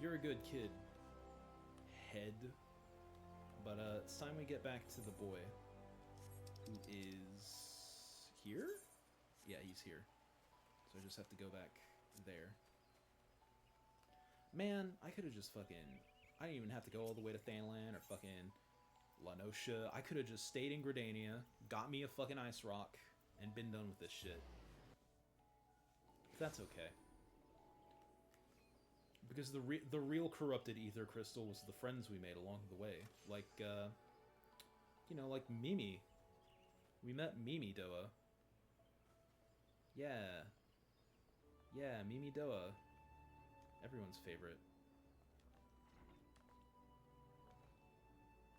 You're a good kid, head. But it's time we get back to the boy, who is here? Yeah, he's here. So I just have to go back there. Man, I could have just fucking... I didn't even have to go all the way to Thaneland or fucking Lanosha. I could have just stayed in Gridania, got me a fucking ice rock, and been done with this shit. But that's okay. Because the real corrupted ether crystal was the friends we made along the way. Like, you know, like Mimi. We met Mimi Doa. Yeah. Yeah, Mimi Doa. Everyone's favorite.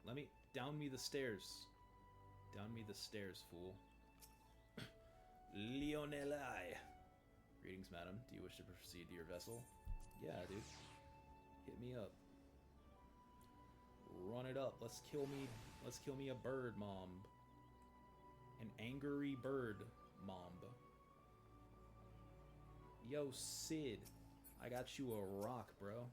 Let me... Down me the stairs. Down me the stairs, fool. Leonelai. Greetings, madam. Do you wish to proceed to your vessel? Yeah, dude. Hit me up. Run it up. Let's kill me a bird momb. An angery bird momb. Yo, Sid. I got you a rock, bro.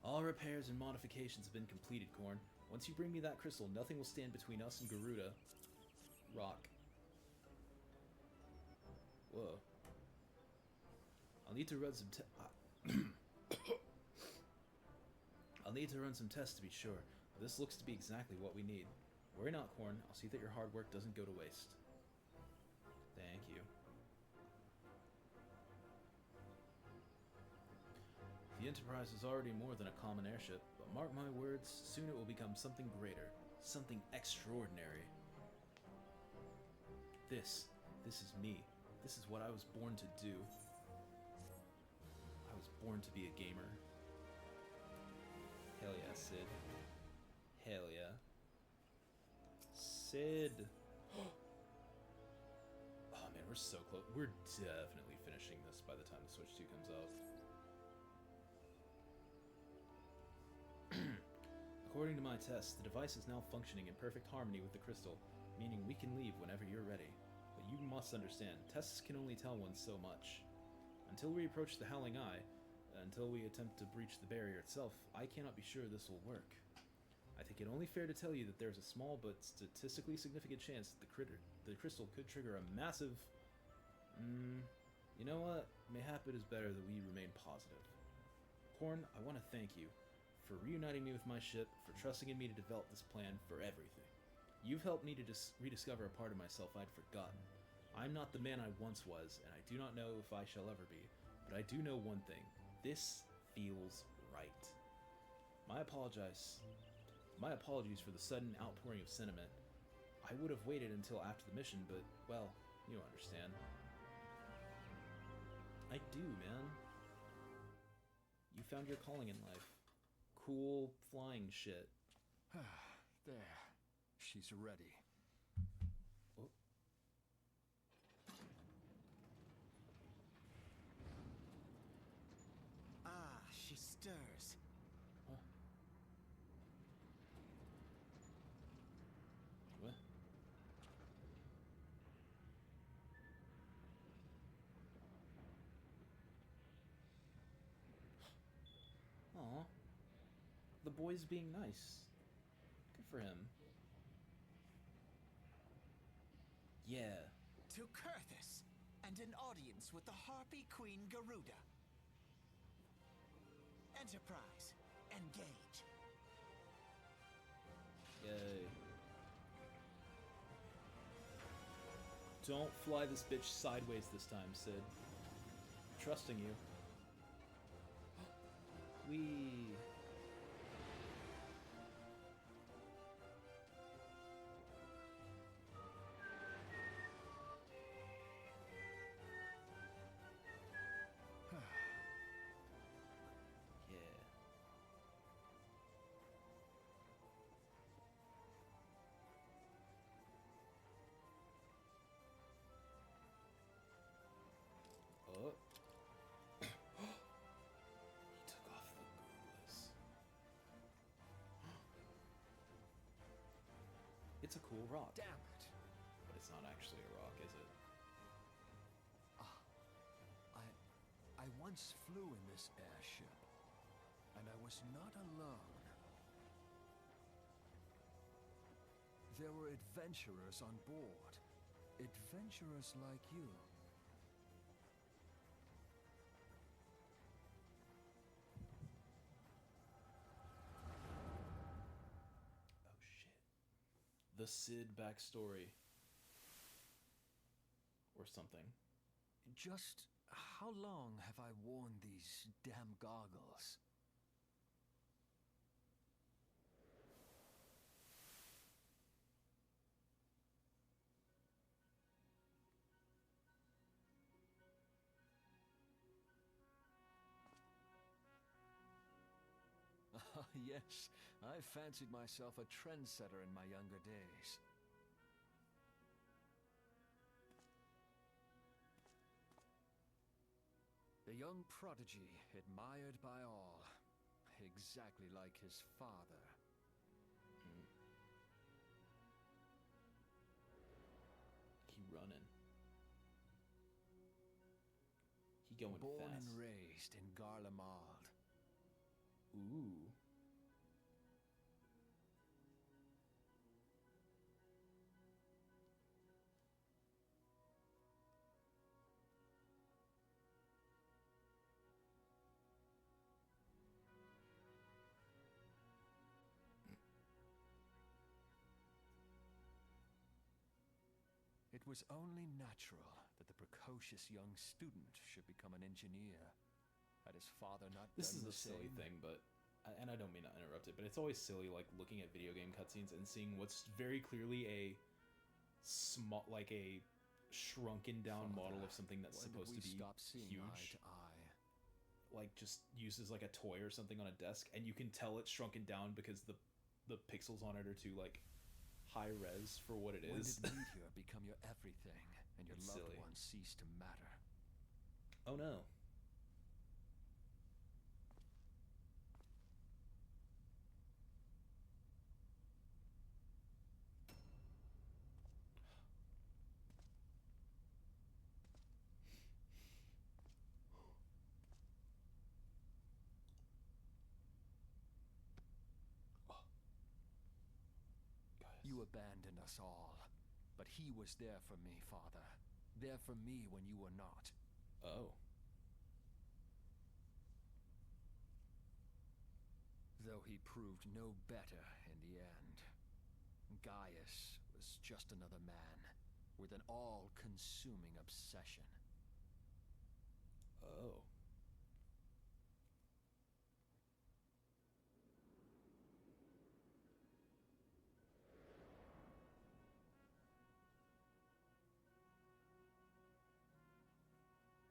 All repairs and modifications have been completed, Korn. Once you bring me that crystal, nothing will stand between us and Garuda. Rock. Whoa. I'll need to run some I'll need to run some tests to be sure. But this looks to be exactly what we need. Worry not, Korn. I'll see that your hard work doesn't go to waste. Thank you. The Enterprise is already more than a common airship, but mark my words, soon it will become something greater, something extraordinary. This is me. This is what I was born to do. I was born to be a gamer. Hell yeah, Sid. Hell yeah. Sid! Oh man, we're so close. We're definitely finishing this by the time the Switch 2 comes out. According to my tests, the device is now functioning in perfect harmony with the crystal, meaning we can leave whenever you're ready. But you must understand, tests can only tell one so much. Until we approach the Howling Eye, until we attempt to breach the barrier itself, I cannot be sure this will work. I think it only fair to tell you that there's a small but statistically significant chance that the crystal could trigger a massive... you know what? Mayhap it is better that we remain positive. Korn, I want to thank you for reuniting me with my ship, for trusting in me to develop this plan, for everything. You've helped me to rediscover a part of myself I'd forgotten. I'm not the man I once was, and I do not know if I shall ever be, but I do know one thing. This feels right. My apologies for the sudden outpouring of sentiment. I would have waited until after the mission, but, well, you understand. I do, man. You found your calling in life. Cool flying shit. There. She's ready. Oh. Ah, she stirs. Huh? What? Aw. The boy's being nice. Good for him. Yeah. To Kurthus, and an audience with the Harpy Queen Garuda. Enterprise, engage. Yay. Don't fly this bitch sideways this time, Sid. I'm trusting you. Whee! Yeah. Oh. He took off the googles. It's a cool rock. Damn it. But it's not actually a rock, is it? I once flew in this airship, and I was not alone. There were adventurers on board. Adventurers like you. Oh shit. The Sid backstory. Or something. Just how long have I worn these damn goggles? Yes, I fancied myself a trendsetter in my younger days. The young prodigy, admired by all, exactly like his father. He running. He going Born fast. and raised in Garlemald. Ooh. It was only natural that the precocious young student should become an engineer. Had his father not This done is the a silly same? thing, but and I don't mean to interrupt it, but it's always silly, like looking at video game cutscenes and seeing what's very clearly a small, like a shrunken down model of something that's When supposed to did we be stop seeing huge, eye to eye? like just uses like a toy or something on a desk, and you can tell it's shrunken down because the pixels on it are too like high res for what it When is. did meteor become your everything, and your It's loved silly. ones cease to matter? Oh no. You abandoned us all, but he was there for me, Father. There for me when you were not. Oh. Though he proved no better in the end. Gaius was just another man, with an all-consuming obsession. Oh.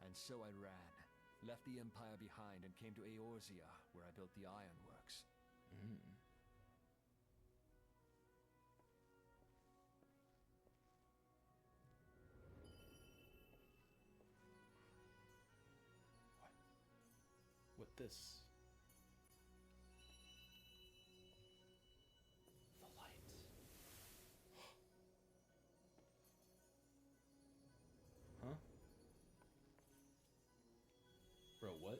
And so I ran, left the Empire behind, and came to Eorzea, where I built the ironworks. Mm. What this? The light. Huh? Bro, what?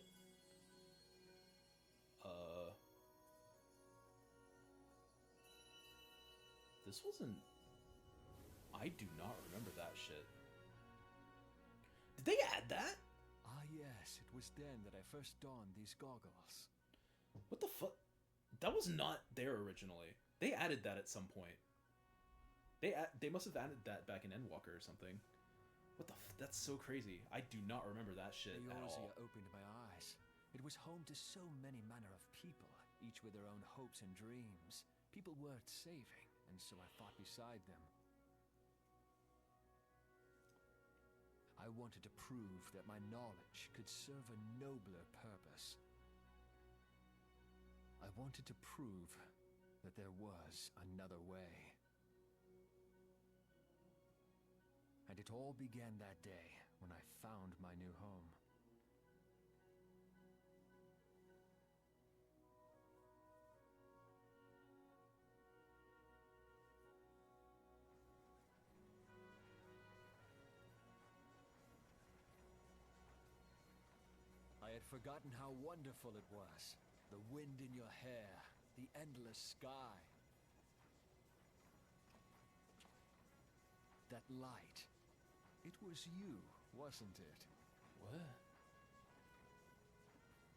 This wasn't... I do not remember that shit. Did they add that? Ah yes, it was then that I first donned these goggles. What the fuck? That was not there originally. They added that at some point. They must have added that back in Endwalker or something. What the that's so crazy. I do not remember that shit at all. Eorzea opened my eyes. It was home to so many manner of people, each with their own hopes and dreams. People worth saving, and so I fought beside them. I wanted to prove that my knowledge could serve a nobler purpose. I wanted to prove that there was another way. And it all began that day when I found my new home. I forgotten how wonderful it was. The wind in your hair, the endless sky. That light. It was you, wasn't it? What?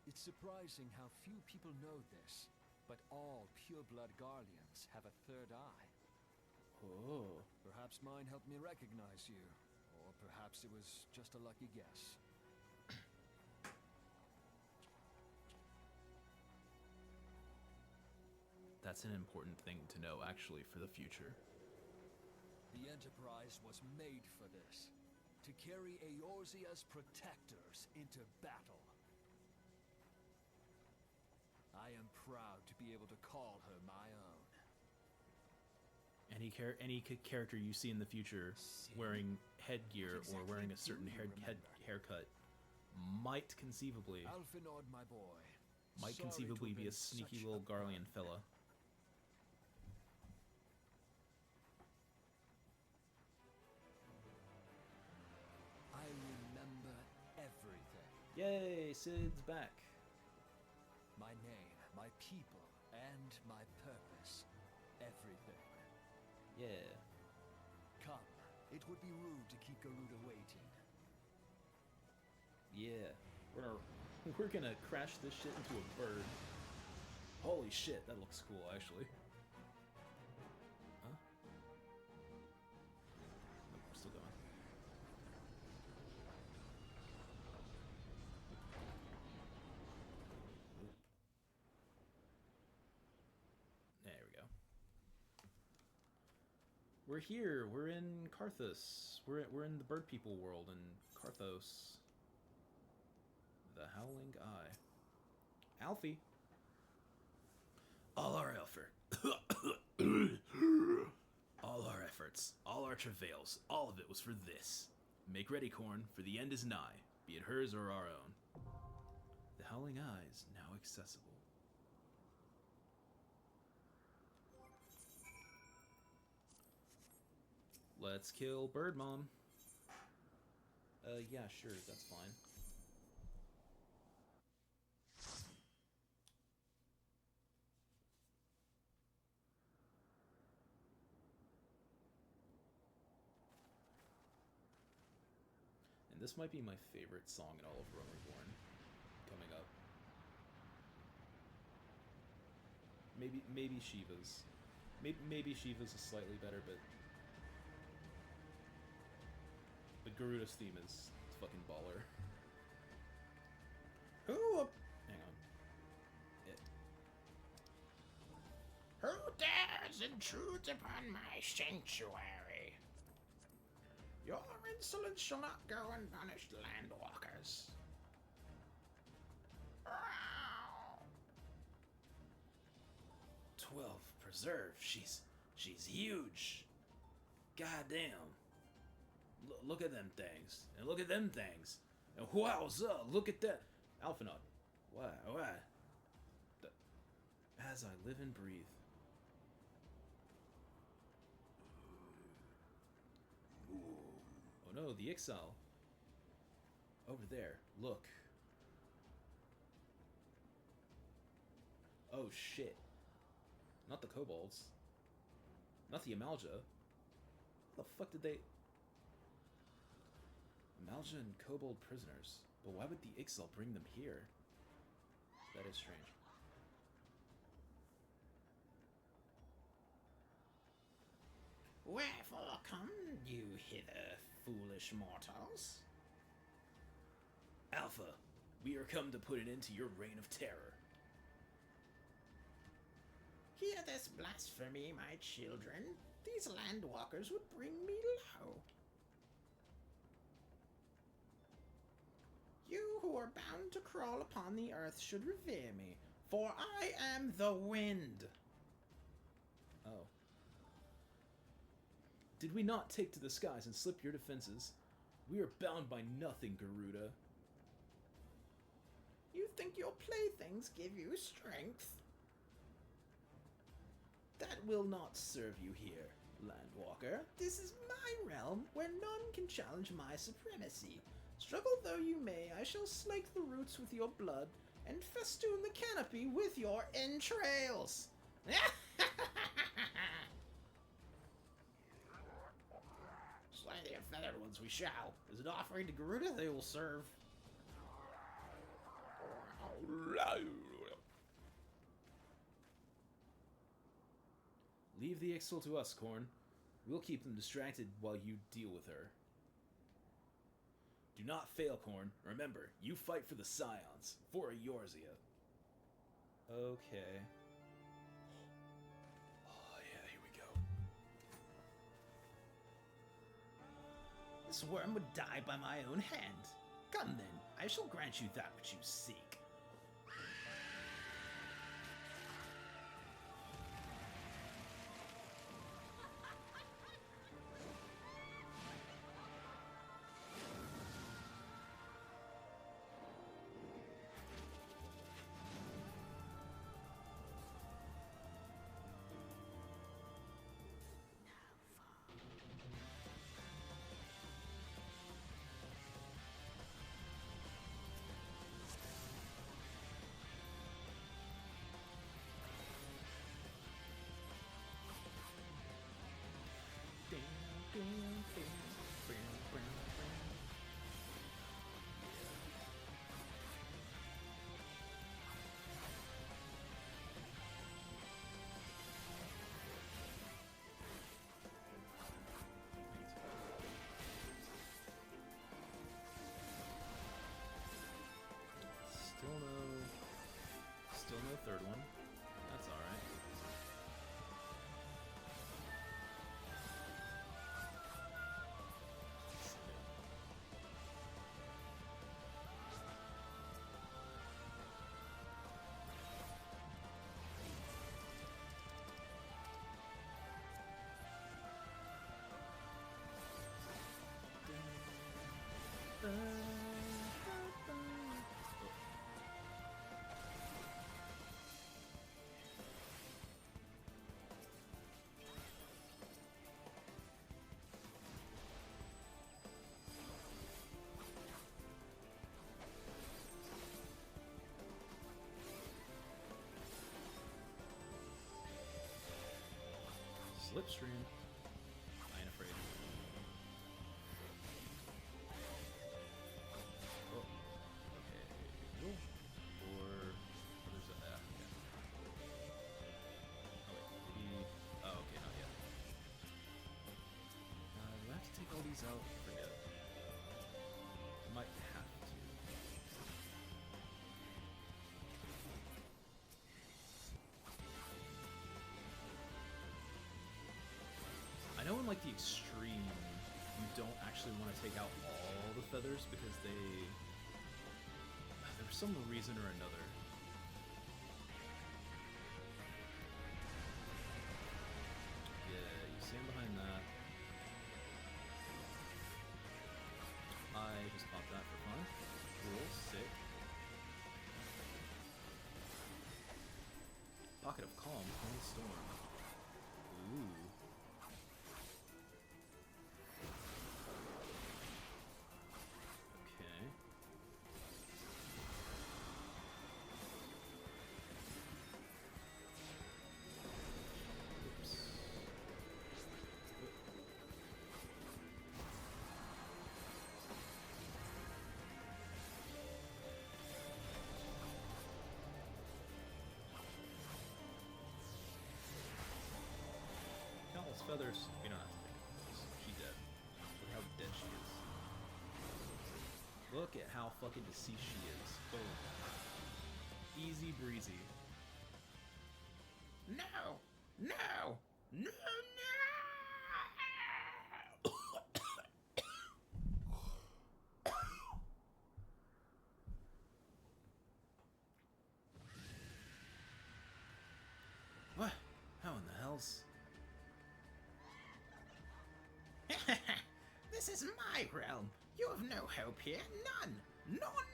It's surprising how few people know this, but all pureblood Garleans have a third eye. Oh. Perhaps mine helped me recognize you, or perhaps it was just a lucky guess. That's an important thing to know, actually, for the future. The Enterprise was made for this. To carry Eorzea's protectors into battle. I am proud to be able to call her my own. Any character you see in the future wearing headgear or wearing a certain haircut might conceivably Alphinaud, my boy. might conceivably be a sneaky little Garlean fella. I remember everything. Yay, Sid's back. My name, my people, and my purpose. Everything. Yeah. Come. It would be rude to keep Garuda waiting. Yeah. We're gonna crash this shit into a bird. Holy shit, that looks cool, actually. Huh? Nope, we're still going. There we go. We're here. We're in Karthus. We're in the bird people world in Karthos. The Howling Eye. Alfie. All our efforts, all our travails, all of it was for this. Make ready, Corn, for the end is nigh, be it hers or our own. The Howling Eye is now accessible. Let's kill Bird Mom. Yeah, sure, that's fine. And this might be my favorite song in all of Rome Reborn. Coming up. Maybe Shiva's. Maybe Shiva's is slightly better, but Garuda's theme is fucking baller. Who? Hang on. It. Who dares intrude upon my sanctuary? Your insolence shall not go unpunished, landwalkers. 12 preserve. She's huge. Goddamn. Look at them things. And look at them things. And wowza, look at that. Alphinaud. What? As I live and breathe. Oh no, the Ixal. Over there. Look. Oh shit. Not the kobolds. Not the Amalja. How the fuck did they... Amalja and kobold prisoners. But why would the Ixal bring them here? That is strange. Wherefore come you hither, foolish mortals? Alpha, we are come to put an end to your reign of terror. Hear this blasphemy, my children. These landwalkers would bring me low. You who are bound to crawl upon the earth should revere me, for I am the wind. Oh. Did we not take to the skies and slip your defenses? We are bound by nothing, Garuda. You think your playthings give you strength? That will not serve you here, Landwalker. This is my realm, where none can challenge my supremacy. Struggle though you may, I shall slake the roots with your blood, and festoon the canopy with your entrails! Slay the unfeathered ones we shall. As an offering to Garuda they will serve. Leave the Ixtal to us, Korn. We'll keep them distracted while you deal with her. Do not fail, Korn. Remember, you fight for the Scions, for Eorzea. Okay. Oh, yeah, here we go. This worm would die by my own hand. Come then, I shall grant you that which you seek. Still no third one. That's alright. Slipstream. I ain't afraid. Oh, okay. Or there's a yeah. Oh wait, did he? Oh, okay, not yet. Do I have to take all these out? Forget. Might have to. I know in like the extreme, you don't actually want to take out all the feathers because there's some reason or another. Yeah, you stand behind that. I just popped that for fun. Cool, sick. Pocket of Calm, Cold Storm. Ooh. Feathers, you don't have to think about this. She's dead. Look how dead she is. Look at how fucking deceased she is. Boom. Easy breezy. No! No! No! No! What? How in the hell's... This is my realm. You have no hope here. None. None.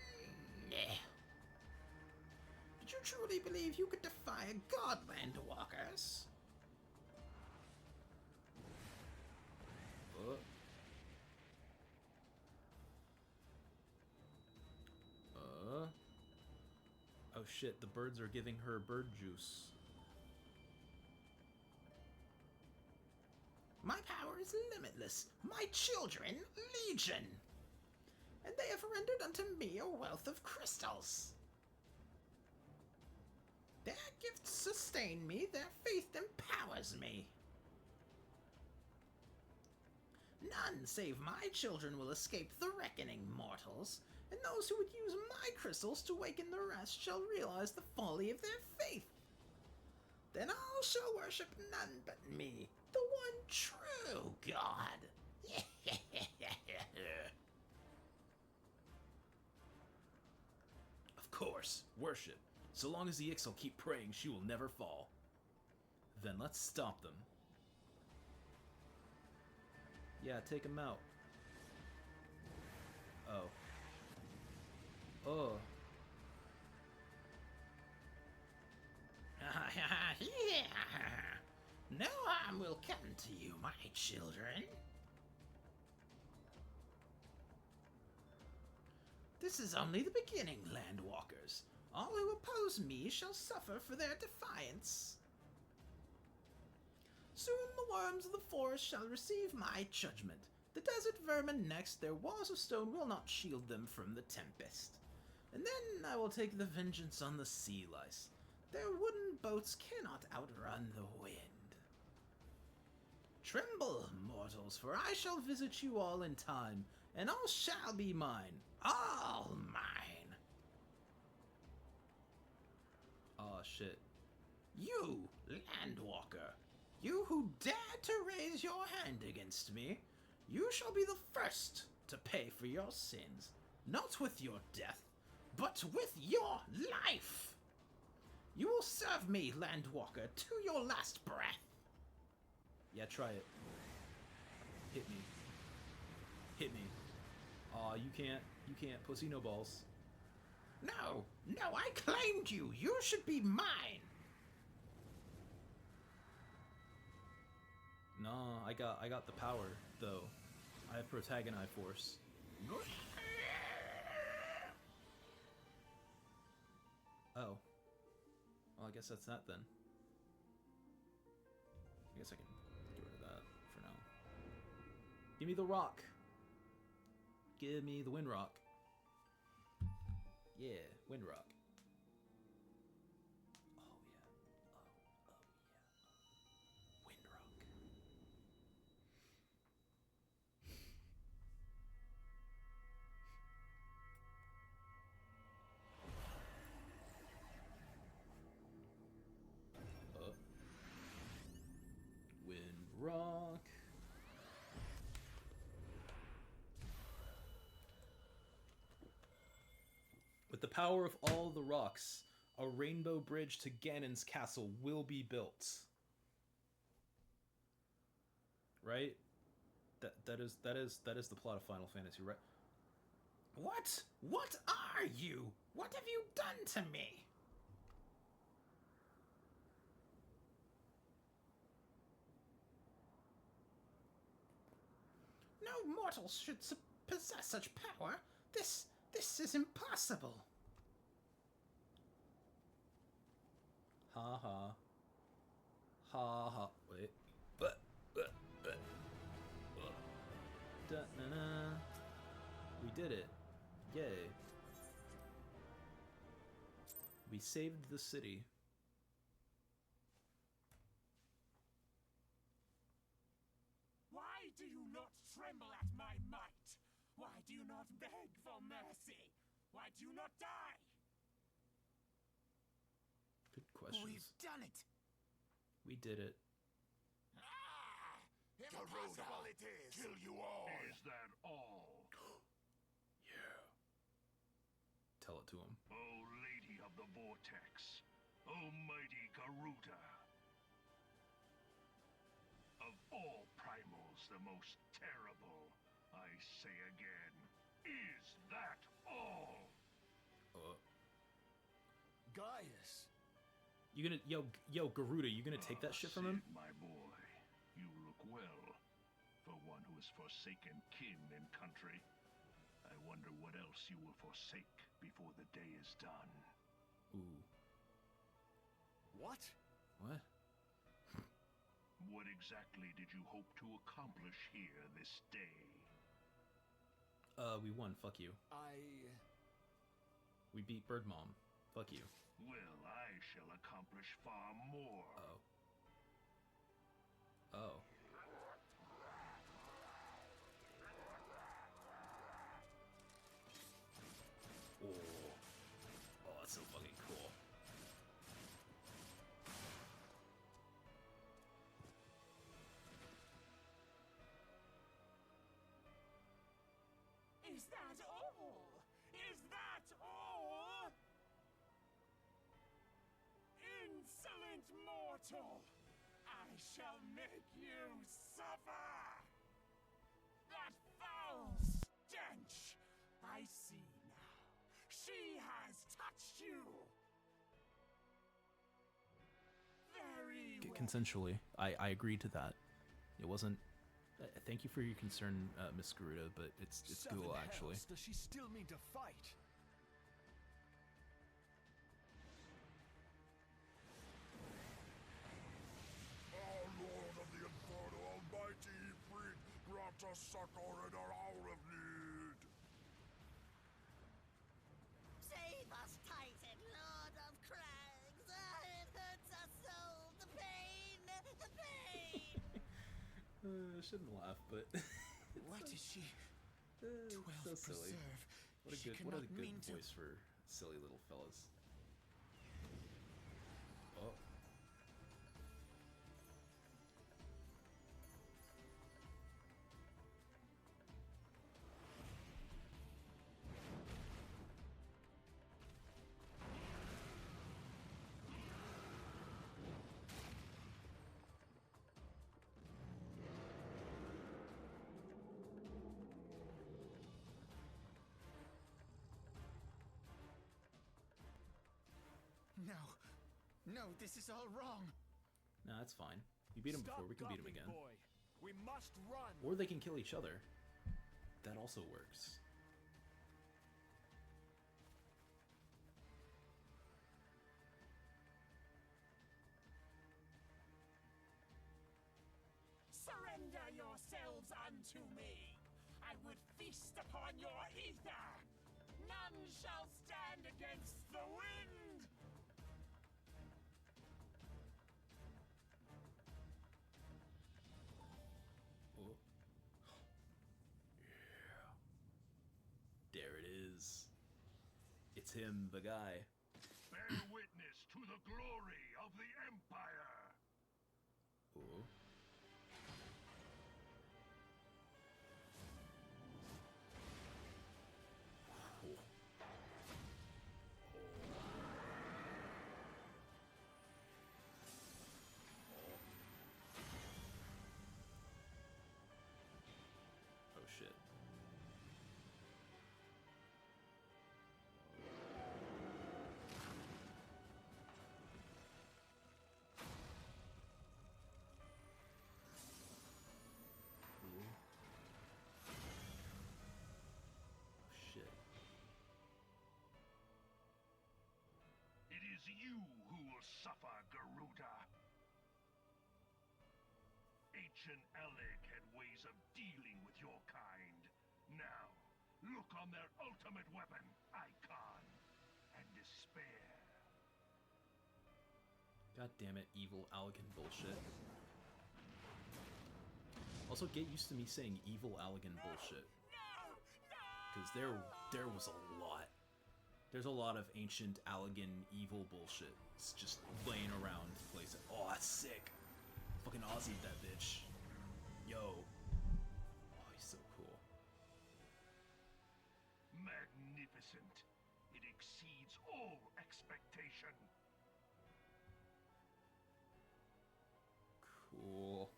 Did you truly believe you could defy a god, Landwalkers? Oh shit, the birds are giving her bird juice. My power is limitless, my children legion, and they have rendered unto me a wealth of crystals. Their gifts sustain me, their faith empowers me. None save my children will escape the reckoning, mortals, and those who would use my crystals to waken the rest shall realize the folly of their faith. Then all shall worship none but me, the one true God. Of course, worship. So long as the Ixal keep praying, she will never fall. Then let's stop them. Yeah, take them out. Oh. Oh. No harm will come to you, my children. This is only the beginning, Landwalkers. All who oppose me shall suffer for their defiance. Soon the worms of the forest shall receive my judgment. The desert vermin next, their walls of stone will not shield them from the tempest. And then I will take the vengeance on the sea lice. Their wooden boats cannot outrun the wind. Tremble, mortals, for I shall visit you all in time, and all shall be mine. All mine. Aw, shit. You, Landwalker, you who dare to raise your hand against me, you shall be the first to pay for your sins, not with your death, but with your life. You will serve me, Landwalker, to your last breath. Yeah, try it. Hit me. Hit me. Aw, you can't. You can't. Pussy no balls. No, I claimed you. You should be mine. Nah, I got the power, though. I have Protagonite Force. Oh. Well, I guess that's that then. I guess I can get rid of that for now. Give me the rock. Give me the wind rock. Yeah, wind rock. Oh yeah. Oh yeah. Wind rock. Wind rock. With the power of all the rocks, a rainbow bridge to Ganon's castle will be built. Right? That is the plot of Final Fantasy, right? What? What are you? What have you done to me? No mortal should possess such power. This is impossible. Ha ha. Ha ha. Wait. Da-na-na. We did it. Yay. We saved the city. Why do you not tremble at my might? Why do you not beg for mercy? Why do you not die? Good questions. We've done it. We did it. Impossible it is. Kill you all. Is that all? Yeah. Tell it to him. O Lady of the Vortex, O mighty Garuda. Of all primals, the most terrible, I say again, is that all? Gaius! You gonna yo Garuda? You gonna take that shit from him? Sid, my boy, you look well for one who has forsaken kin and country. I wonder what else you will forsake before the day is done. Ooh. What? What? What exactly did you hope to accomplish here this day? We won. Fuck you. We beat Bird Mom. Fuck you. Well, I shall accomplish far more. Oh. Oh. Oh. Oh, that's so fucking cool. Is that all? Is that all? Insolent mortal! I shall make you suffer! That foul stench! I see now. She has touched you! Very well. Consensually. I agreed to that. It wasn't... thank you for your concern, Miss Garuda, but it's Seven cool, actually. hells, does she still mean to fight? Our Lord of the Inferno, Almighty Ifrit, grant us succor in our hour of need. Save us, Titan, Lord of Crags! It hurts us so! The pain! The pain! I shouldn't laugh, but... What is she? so 12 silly. preserve. What a She good, what a cannot good mean to- voice for silly little fellas. Oh. No, this is all wrong. No, that's fine. We beat him Stop before, we can beat him gawping, again. Boy. We must run. Or they can kill each other. That also works. Surrender yourselves unto me. I would feast upon your ether. None shall stand against the wind. Oh. Yeah. There it is. It's him, the guy. Bear witness to the glory of the Empire! Oh. Oh shit. Ooh. Shit. It is you who will suffer, Garuda. Ancient Alec had ways of dealing with your kind. Now, look on their ultimate weapon, Icon, and despair. God damn it, evil Allegan bullshit. Also, get used to me saying evil Allegan bullshit. Because there was a lot. There's a lot of ancient Allegan evil bullshit. It's just laying around the place. Oh, that's sick. Fucking Aussie that bitch. Yo. Oh, he's so cool. Magnificent. It exceeds all expectation. Cool.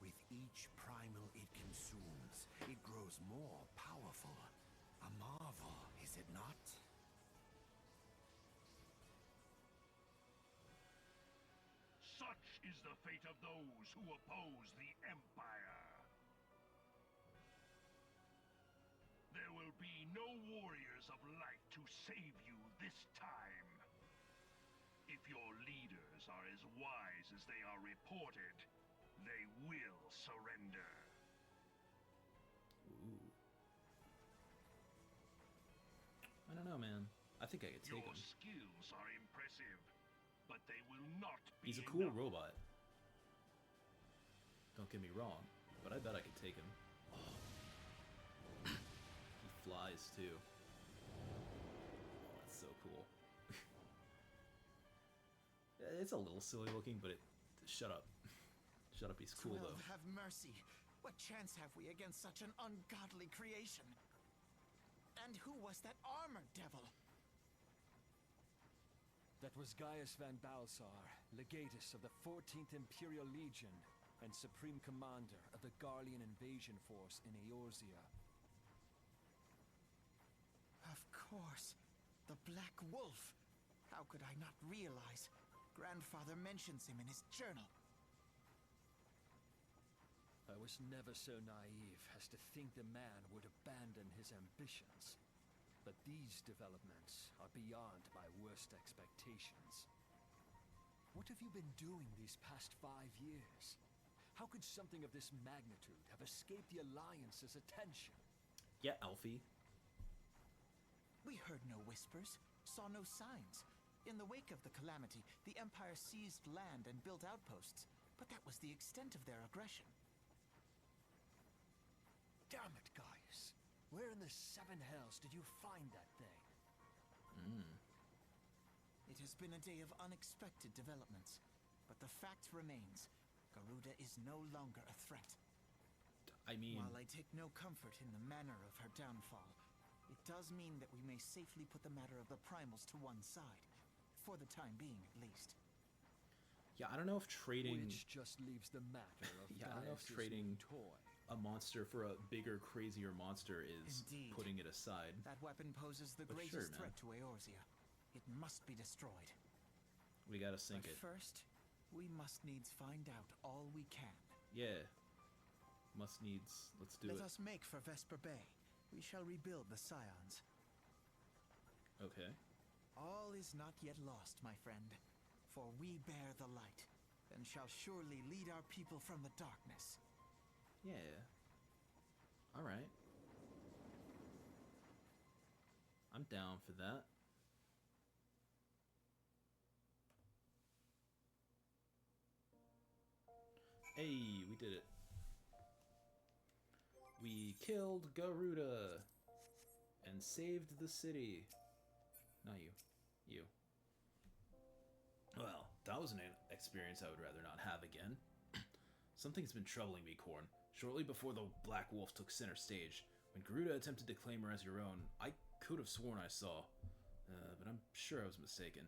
With each primal it consumes, it grows more powerful. A marvel, is it not? Such is the fate of those who oppose the Empire. There will will be no warriors of light to save you this time. If your leaders are as wise as they are reported, they will surrender. Ooh. I don't know, man. I think I could take Your him. skills are impressive, but they will not be He's a cool enough. robot. Don't get me wrong, but I bet I could take him. He flies too. Oh, that's so cool. It's a little silly looking, but shut up. Shut up, he's cool though. Have mercy. What chance have we against such an ungodly creation? And who was that armored devil? That was Gaius van Balsar, legatus of the 14th Imperial Legion and Supreme Commander of the Garlean invasion force in Eorzea. Of course. The Black Wolf. How could I not realize? Grandfather mentions him in his journal. I was never so naive as to think the man would abandon his ambitions. But these developments are beyond my worst expectations. What have you been doing these past 5 years? How could something of this magnitude have escaped the Alliance's attention? Yeah, Alfie. We heard no whispers, saw no signs. In the wake of the calamity, the Empire seized land and built outposts, but that was the extent of their aggression. Damn it, Gaius. Where in the 7 hells did you find that thing? It has been a day of unexpected developments, but the fact remains, Garuda is no longer a threat. I mean, While I take no comfort in the manner of her downfall, it does mean that we may safely put the matter of the primals to one side, for the time being at least. yeah, I don't know if trading Which just leaves the matter of Yeah, I don't know if Gaius's trading- new toy. a monster for a bigger, crazier monster is Indeed. putting it aside. That weapon poses the But greatest sure, man. threat to Eorzea. It must be destroyed. We gotta sink But it. first, we must needs find out all we can. Yeah. Must needs. Let's do Let it. us make for Vesper Bay. We shall rebuild the Scions. Okay. All is not yet lost, my friend, for we bear the light, and shall surely lead our people from the darkness. Yeah. Alright. I'm down for that. Hey, we did it. We killed Garuda and saved the city. Not you. You. Well, that was an experience I would rather not have again. Something's been troubling me, Korn. Shortly before the Black Wolf took center stage, when Garuda attempted to claim her as your own, I could have sworn I saw. But I'm sure I was mistaken.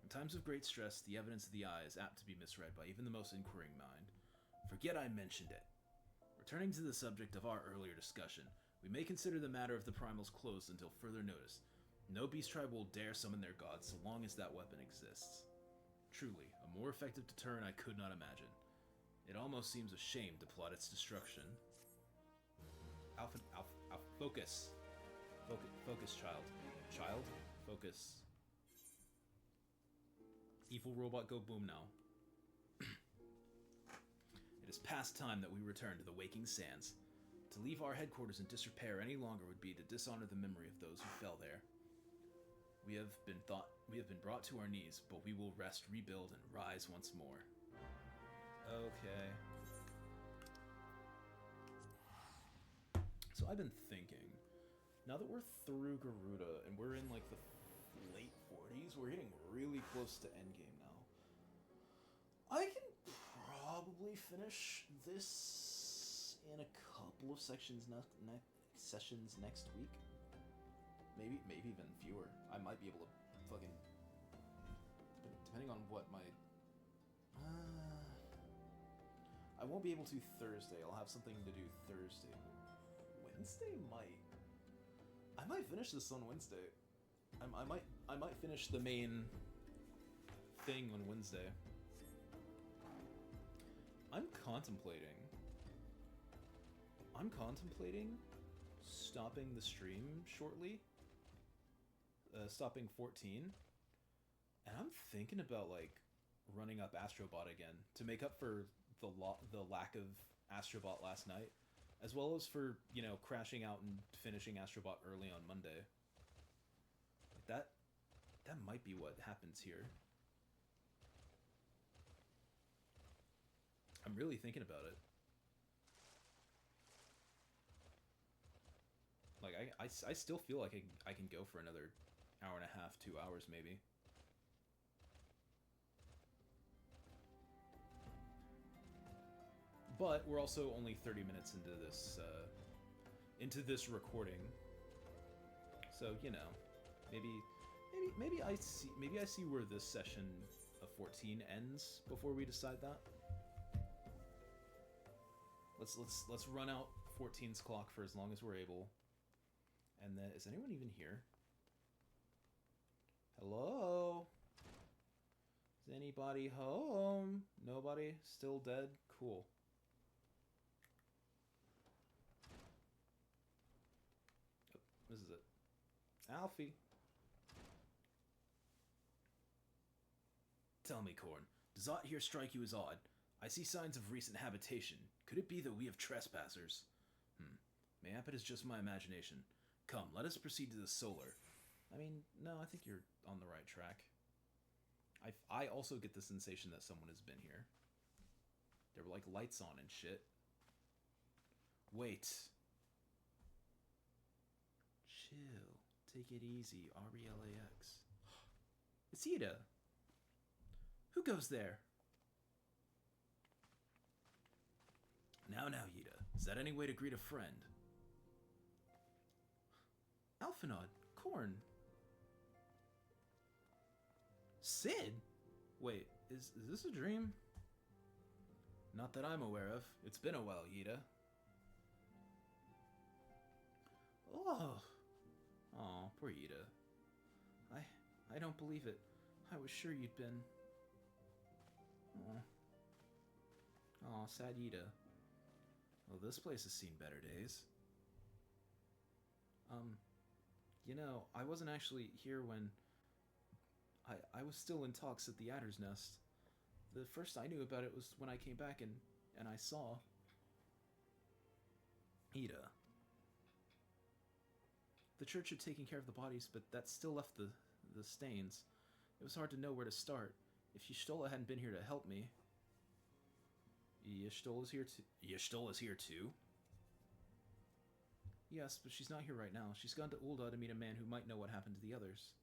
In times of great stress, the evidence of the eye is apt to be misread by even the most inquiring mind. Forget I mentioned it. Returning to the subject of our earlier discussion, we may consider the matter of the primals closed until further notice. No beast tribe will dare summon their gods so long as that weapon exists. Truly, a more effective deterrent I could not imagine. It almost seems a shame to plot its destruction. Alpha, focus. Focus, child. Child, focus. Evil robot, go boom now. It is past time that we return to the Waking Sands. To leave our headquarters in disrepair any longer would be to dishonor the memory of those who fell there. We have been brought to our knees, but we will rest, rebuild, and rise once more. Okay. So I've been thinking, now that we're through Garuda and we're in like the late 40s, we're getting really close to endgame now. I can probably finish this in a couple of sessions next week. Maybe even fewer. I might be able to fucking, depending on what my I won't be able to Thursday. I'll have something to do Thursday. Wednesday I might finish this on Wednesday. I might finish the main thing on Wednesday. I'm contemplating stopping the stream shortly. Stopping 14. And I'm thinking about, like, running up Astrobot again to make up for the lack of Astrobot last night, as well as for, you know, crashing out and finishing Astrobot early on Monday. Like that might be what happens here. I'm really thinking about it. Like, I still feel like I can go for another hour and a half, 2 hours maybe. But we're also only 30 minutes into this recording, so you know, maybe I see where this session of 14 ends before we decide that. Let's run out 14's clock for as long as we're able, and then is anyone even here? Hello? Is anybody home? Nobody? Still dead? Cool. This is it. Alfie. Tell me, Korn, does aught here strike you as odd? I see signs of recent habitation. Could it be that we have trespassers? Mayhap it is just my imagination. Come, let us proceed to the solar. I mean, no, I think you're on the right track. I also get the sensation that someone has been here. There were like lights on and shit. Wait. Chill. Take it easy. RELAX. It's Ida. Who goes there? Now, Ida. Is that any way to greet a friend? Alphanod. Korn. Sid? Wait, is this a dream? Not that I'm aware of. It's been a while, Ida. Oh. Aw, poor Ida. I don't believe it. I was sure you'd been... Aw, sad Ida. Well, this place has seen better days. You know, I wasn't actually here when... I was still in talks at the Adder's Nest. The first I knew about it was when I came back and I saw... Ida. The church had taken care of the bodies, but that still left the stains. It was hard to know where to start. If Y'shtola hadn't been here to help me... Y'shtola's here too? Y'shtola's here too? Yes, but she's not here right now. She's gone to Ul'dah to meet a man who might know what happened to the others.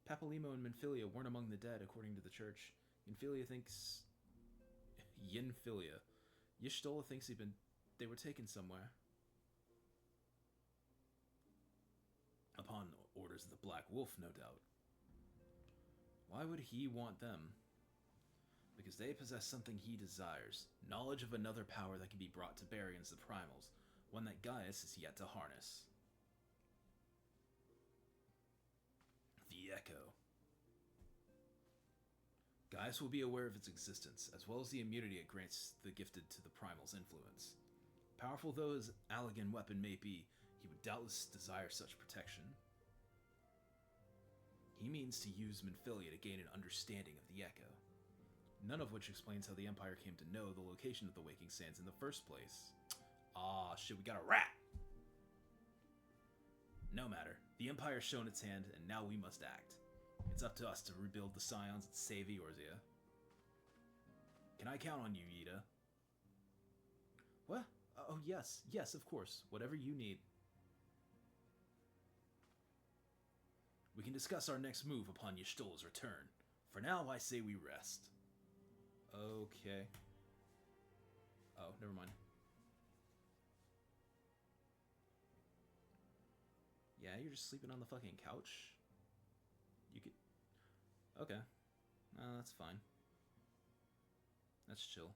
Papalimo and Minfilia weren't among the dead, according to the church. Y'shtola thinks they were taken somewhere. Upon orders of the Black Wolf, no doubt. Why would he want them? Because they possess something he desires. Knowledge of another power that can be brought to bear against the primals. One that Gaius is yet to harness. The Echo. Gaius will be aware of its existence, as well as the immunity it grants the gifted to the primal's influence. Powerful though his Allagan weapon may be, he would doubtless desire such protection. He means to use Minfilia to gain an understanding of the Echo. None of which explains how the Empire came to know the location of the Waking Sands in the first place. Ah, shit, we got a rat! No matter. The Empire's shown its hand, and now we must act. It's up to us to rebuild the Scions and save Eorzea. Can I count on you, Ida? What? Oh, yes. Yes, of course. Whatever you need. We can discuss our next move upon Y'shtola's return. For now, I say we rest. Okay. Oh, never mind. Yeah, you're just sleeping on the fucking couch? You could... Okay. That's fine. That's chill.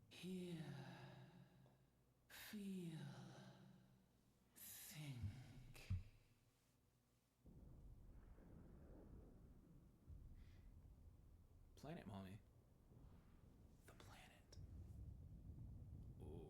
Hear, feel, think. Planet, mommy. The planet. Ooh.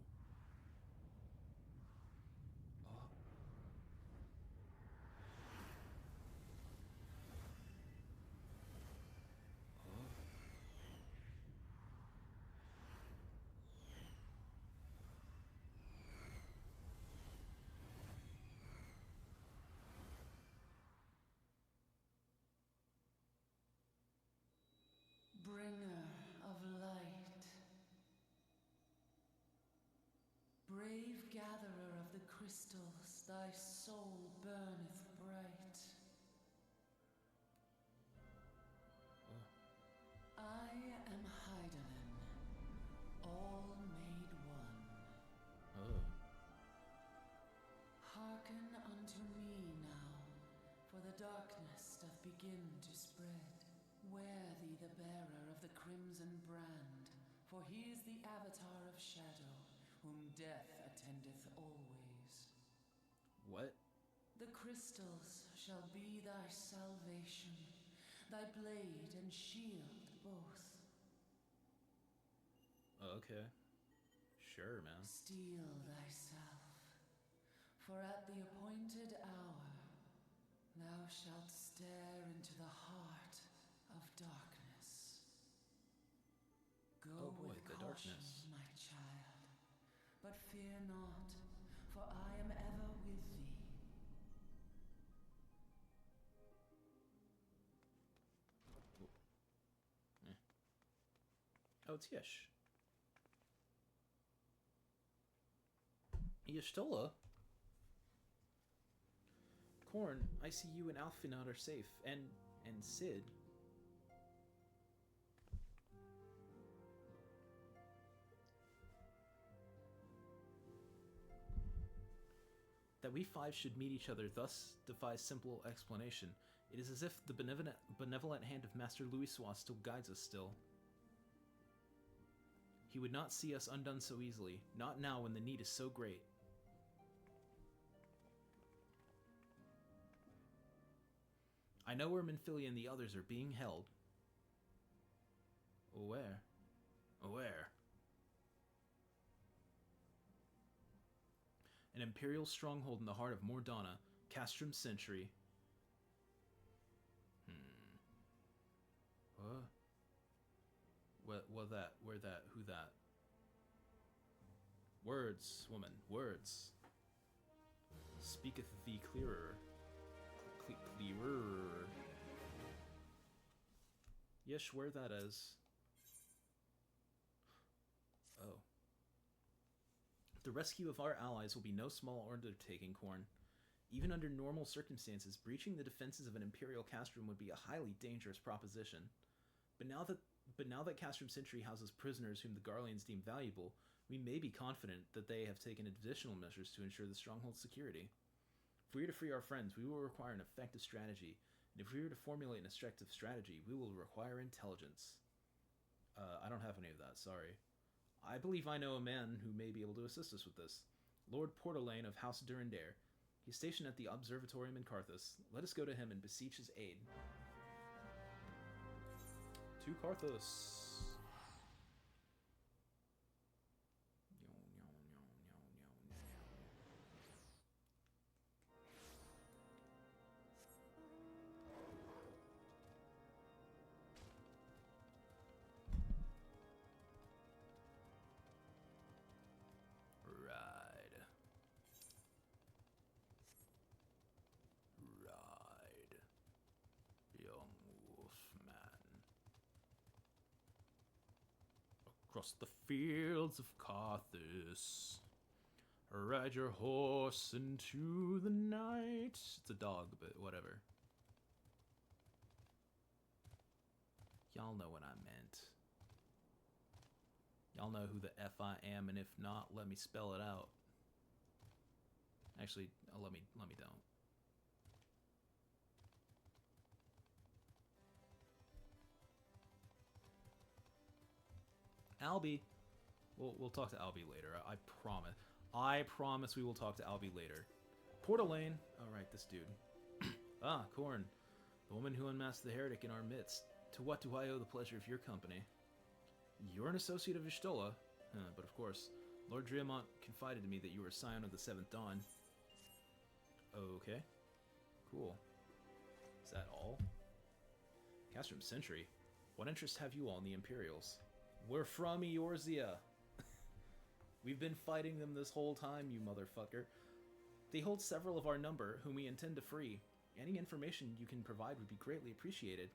crystals thy soul burneth bright. I am Heidelin, all made one. Oh. Hearken unto me now, for the darkness doth begin to spread. Wear thee the bearer of the crimson brand, for he is the avatar of shadow, whom death attendeth always. What? The crystals shall be thy salvation, thy blade and shield both. Okay. Sure, man. Steel thyself, for at the appointed hour thou shalt stare into the heart of darkness. Go Oh boy, with the caution, darkness. my child, but fear not, for I am ever with thee. Oh, it's Yish. Y'shtola? Korn, I see you and Alfinot are safe, and Sid. That we five should meet each other thus defies simple explanation. It is as if the benevolent hand of Master Louisoix still guides us still. He would not see us undone so easily, not now when the need is so great. I know where Minfilia and the others are being held. Where? Where? An Imperial stronghold in the heart of Mordana, Castrum Century. What that? Where that? Who that? Words, woman, words. Speaketh thee clearer. Clearer. Yes, where that is. Oh. The rescue of our allies will be no small undertaking, Korn. Even under normal circumstances, breaching the defenses of an Imperial castrum would be a highly dangerous proposition. But now that Castrum Century houses prisoners whom the Garleans deem valuable, we may be confident that they have taken additional measures to ensure the stronghold's security. If we are to free our friends, we will require an effective strategy, and if we are to formulate an effective strategy, we will require intelligence. I don't have any of that, sorry. I believe I know a man who may be able to assist us with this. Lord Portalain of House Durandare. He is stationed at the Observatorium in Carthus. Let us go to him and beseech his aid. To Carthus. Across the fields of Carthus, ride your horse into the night. It's a dog, but whatever. Y'all know what I meant. Y'all know who the F I am, and if not, let me spell it out. Actually, let me don't. Albie. We'll talk to Albie later. I promise. I promise we will talk to Albie later. Portalain. Alright, this dude. Korn. The woman who unmasked the heretic in our midst. To what do I owe the pleasure of your company? You're an associate of Y'shtola. But of course, Lord Dreamont confided to me that you were a scion of the Seventh Dawn. Okay. Cool. Is that all? Castrum Century. What interest have you all in the Imperials? We're from Eorzea. We've been fighting them this whole time, you motherfucker. They hold several of our number, whom we intend to free. Any information you can provide would be greatly appreciated.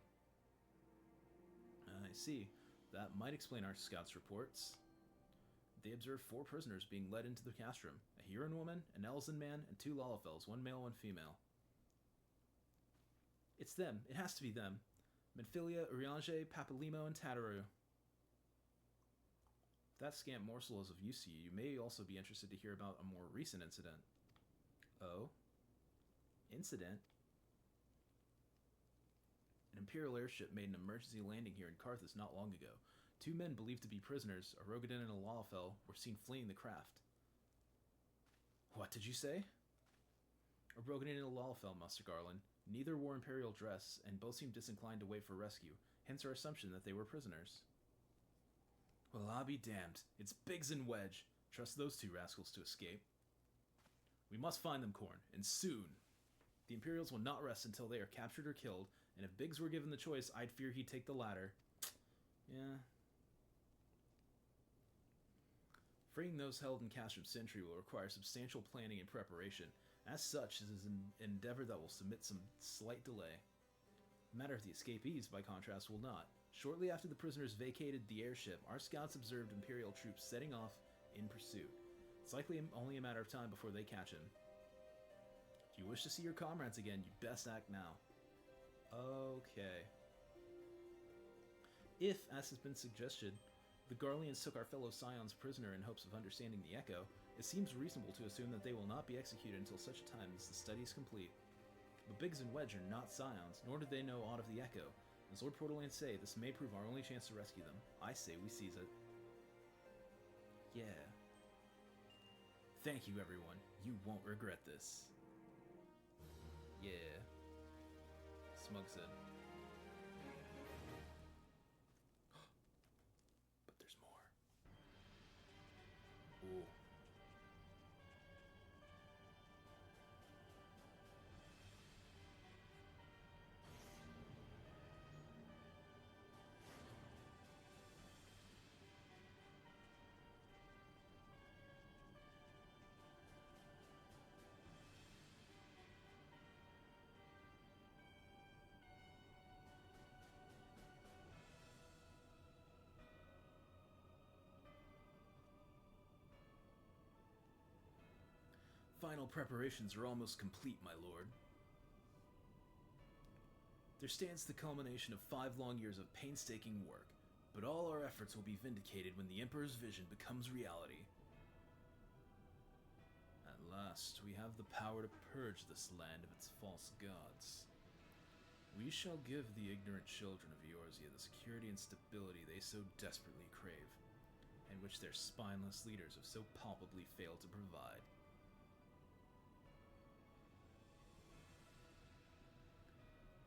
I see. That might explain our scouts' reports. they observe 4 prisoners being led into the castrum. A Huron woman, an Elzen man, and 2 Lalafels, 1 male, 1 female. It's them. It has to be them. Menphilia, Uriange, Papalimo, and Tataru. If that scant morsel is of use to you, you may also be interested to hear about a more recent incident. Oh? Incident? An Imperial airship made an emergency landing here in Carthus not long ago. 2 men believed to be prisoners, a Rogadin and a Lalafell, were seen fleeing the craft. What did you say? A Rogadin and a Lalafell, Master Garland. Neither wore Imperial dress, and both seemed disinclined to wait for rescue, hence our assumption that they were prisoners. Well, I'll be damned. It's Biggs and Wedge. Trust those 2 rascals to escape. We must find them, Korn, and soon. The Imperials will not rest until they are captured or killed, and if Biggs were given the choice, I'd fear he'd take the latter. Yeah. Freeing those held in Castrum Sentry will require substantial planning and preparation. As such, it is an endeavor that will submit some slight delay. The matter of the escapees, by contrast, will not. Shortly after the prisoners vacated the airship, our scouts observed Imperial troops setting off in pursuit. It's likely only a matter of time before they catch him. If you wish to see your comrades again, you best act now. Okay. If, as has been suggested, the Garleans took our fellow Scions prisoner in hopes of understanding the Echo, it seems reasonable to assume that they will not be executed until such a time as the study is complete. But Biggs and Wedge are not Scions, nor do they know aught of the Echo. As Lord Portalane say, this may prove our only chance to rescue them. I say we seize it. Yeah. Thank you, everyone. You won't regret this. Yeah. Smug said. But there's more. Ooh. Final preparations are almost complete, my lord. There stands the culmination of 5 long years of painstaking work, but all our efforts will be vindicated when the Emperor's vision becomes reality. At last, we have the power to purge this land of its false gods. We shall give the ignorant children of Eorzea the security and stability they so desperately crave, and which their spineless leaders have so palpably failed to provide.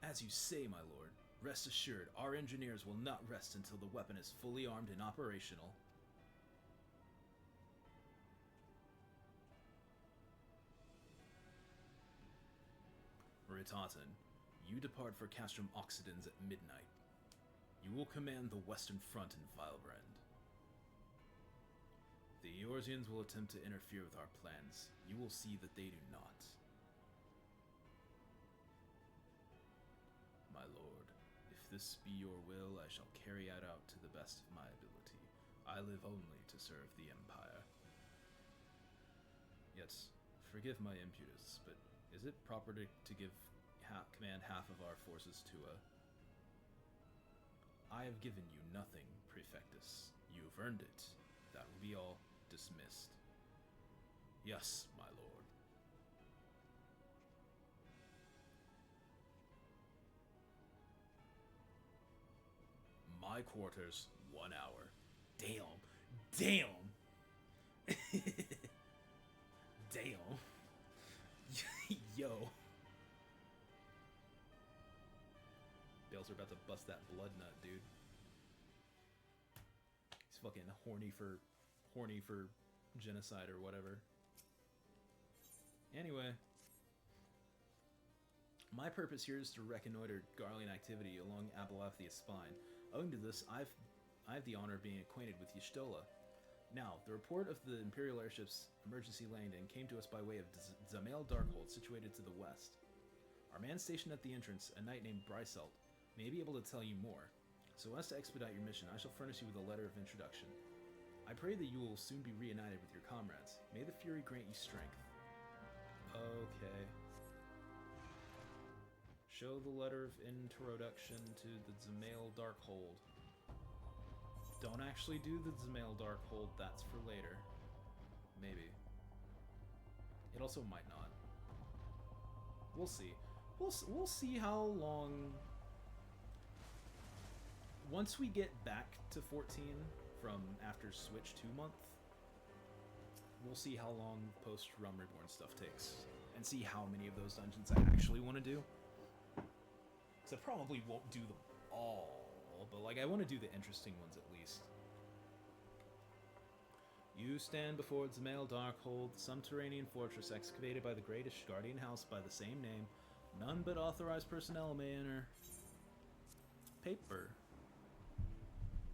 As you say, my lord, rest assured, our engineers will not rest until the weapon is fully armed and operational. Ritatan, you depart for Castrum Occidens at midnight. You will command the western front in Vilebrand. The Eorzeans will attempt to interfere with our plans. You will see that they do not. My lord, if this be your will, I shall carry it out to the best of my ability. I live only to serve the Empire. Yet, forgive my impudence, but is it proper to give command half of our forces to a... I have given you nothing, Prefectus. You've earned it. That will be all dismissed. Yes, my lord. My quarters, 1 hour. Damn. Damn. Damn. Yo. Bales are about to bust that blood nut, dude. He's fucking horny for genocide or whatever. Anyway. My purpose here is to reconnoiter Garlean activity along Abelathia's spine. Owing to this, I have the honor of being acquainted with Y'shtola. Now, the report of the Imperial airship's emergency landing came to us by way of Zamael Darkhold, situated to the west. Our man stationed at the entrance, a knight named Bryselt, may be able to tell you more. So as to expedite your mission, I shall furnish you with a letter of introduction. I pray that you will soon be reunited with your comrades. May the Fury grant you strength. Okay. Show the letter of introduction to the Zemail Darkhold. Don't actually do the Zemail Darkhold, that's for later. Maybe. It also might not. We'll see. We'll see how long... Once we get back to 14 from after Switch 2 month, we'll see how long post-Realm Reborn stuff takes. And see how many of those dungeons I actually want to do. Because I probably won't do them all, but like I want to do the interesting ones at least. You stand before Zemail Darkhold, the subterranean fortress excavated by the greatest guardian house by the same name. None but authorized personnel may enter. Paper.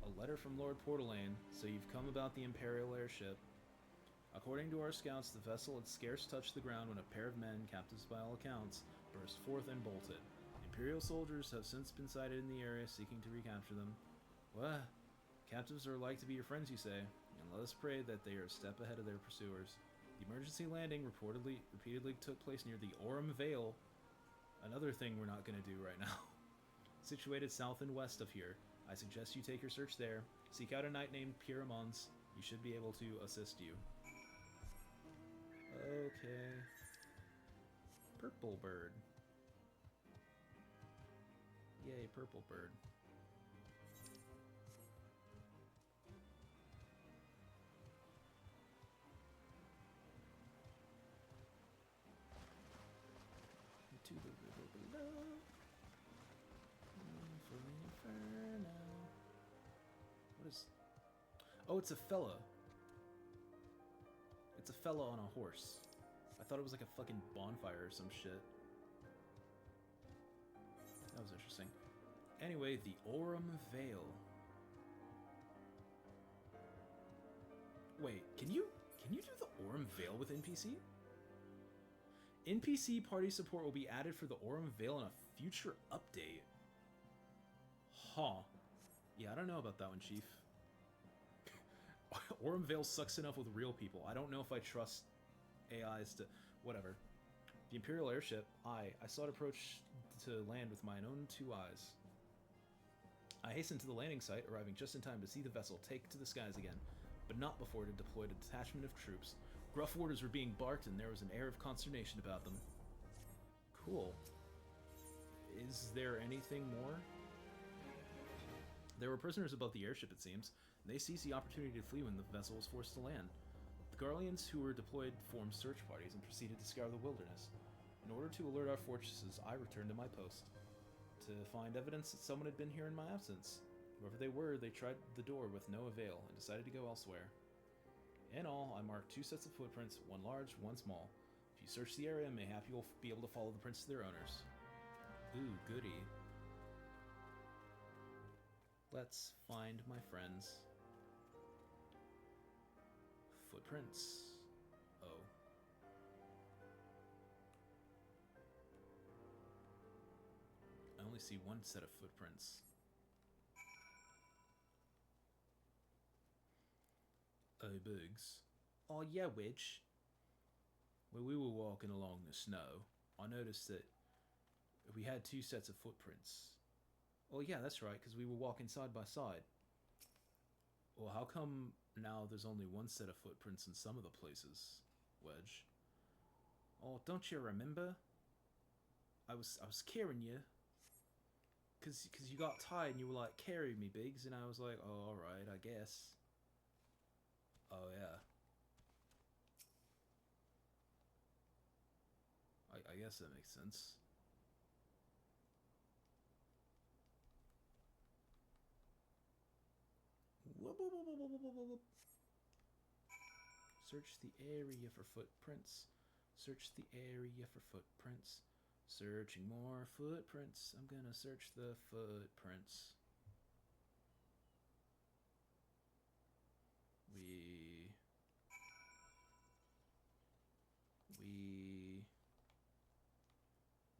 A letter from Lord Portalane, so you've come about the Imperial airship. According to our scouts, the vessel had scarce touched the ground when a pair of men, captives by all accounts, burst forth and bolted. Imperial soldiers have since been sighted in the area seeking to recapture them. Well, captives are like to be your friends, you say, and let us pray that they are a step ahead of their pursuers. The emergency landing repeatedly took place near the Aurum Vale, another thing we're not going to do right now. Situated south and west of here, I suggest you take your search there. Seek out a knight named Pyramons. He should be able to assist you. Okay. Purple bird. Yay, purple bird. To the river below. For inferno. What is... Oh, it's a fella. It's a fella on a horse. I thought it was like a fucking bonfire or some shit. That was interesting. Anyway, the Aurum Vale. Wait, can you do the Aurum Vale with NPC? NPC party support will be added for the Aurum Vale in a future update. Huh. Yeah, I don't know about that one, Chief. Aurum Vale sucks enough with real people. I don't know if I trust AIs to... Whatever. The Imperial airship, I saw it approach to land with mine own two eyes. I hastened to the landing site, arriving just in time to see the vessel take to the skies again, but not before it had deployed a detachment of troops. Gruff orders were being barked, and there was an air of consternation about them. Cool. Is there anything more? There were prisoners above the airship, it seems, and they seized the opportunity to flee when the vessel was forced to land. The Garleans who were deployed formed search parties and proceeded to scour the wilderness. In order to alert our fortresses, I returned to my post to find evidence that someone had been here in my absence. Whoever they were, they tried the door with no avail and decided to go elsewhere. In all, I marked 2 sets of footprints, one large, one small. If you search the area, mayhap you'll be able to follow the prints to their owners. Ooh, goody. Let's find my friends. Footprints. Oh. I only see one set of footprints. Oh, Boogs. Oh, yeah, Wedge. When we were walking along the snow, I noticed that we had 2 sets of footprints. Oh, yeah, that's right, because we were walking side by side. Well, how come now there's only 1 set of footprints in some of the places, Wedge? Oh, don't you remember? I was carrying you. Cause you got tired and you were like, carry me, Biggs, and I was like, oh, alright, I guess. Oh, yeah. I guess that makes sense. Search the area for footprints. Search the area for footprints. Searching more footprints. I'm gonna search the footprints.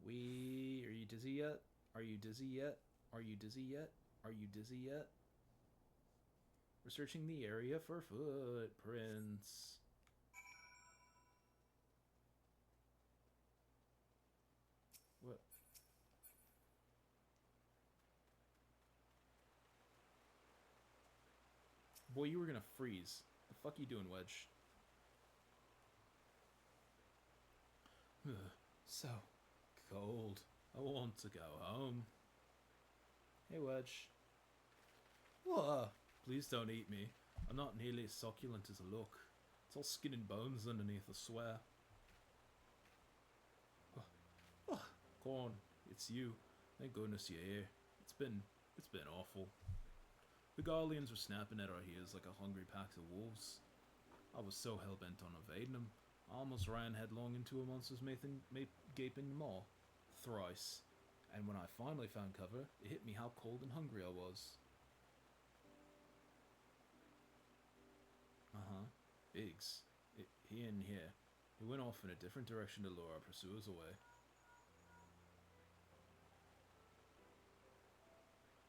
Are you dizzy yet? Are you dizzy yet? Are you dizzy yet? Are you dizzy yet? We're searching the area for footprints. What? Boy, you were gonna freeze. The fuck you doing, Wedge? So cold. I want to go home. Hey, Wedge. Whoa. Please don't eat me. I'm not nearly as succulent as I look. It's all skin and bones underneath, I swear. Corn, it's you. Thank goodness you're here. It's been awful. The Garleans were snapping at our heels like a hungry pack of wolves. I was so hell-bent on evading them, I almost ran headlong into a monster's gaping maw. Thrice. And when I finally found cover, it hit me how cold and hungry I was. Biggs. He ain't here. He went off in a different direction to lure our pursuers away.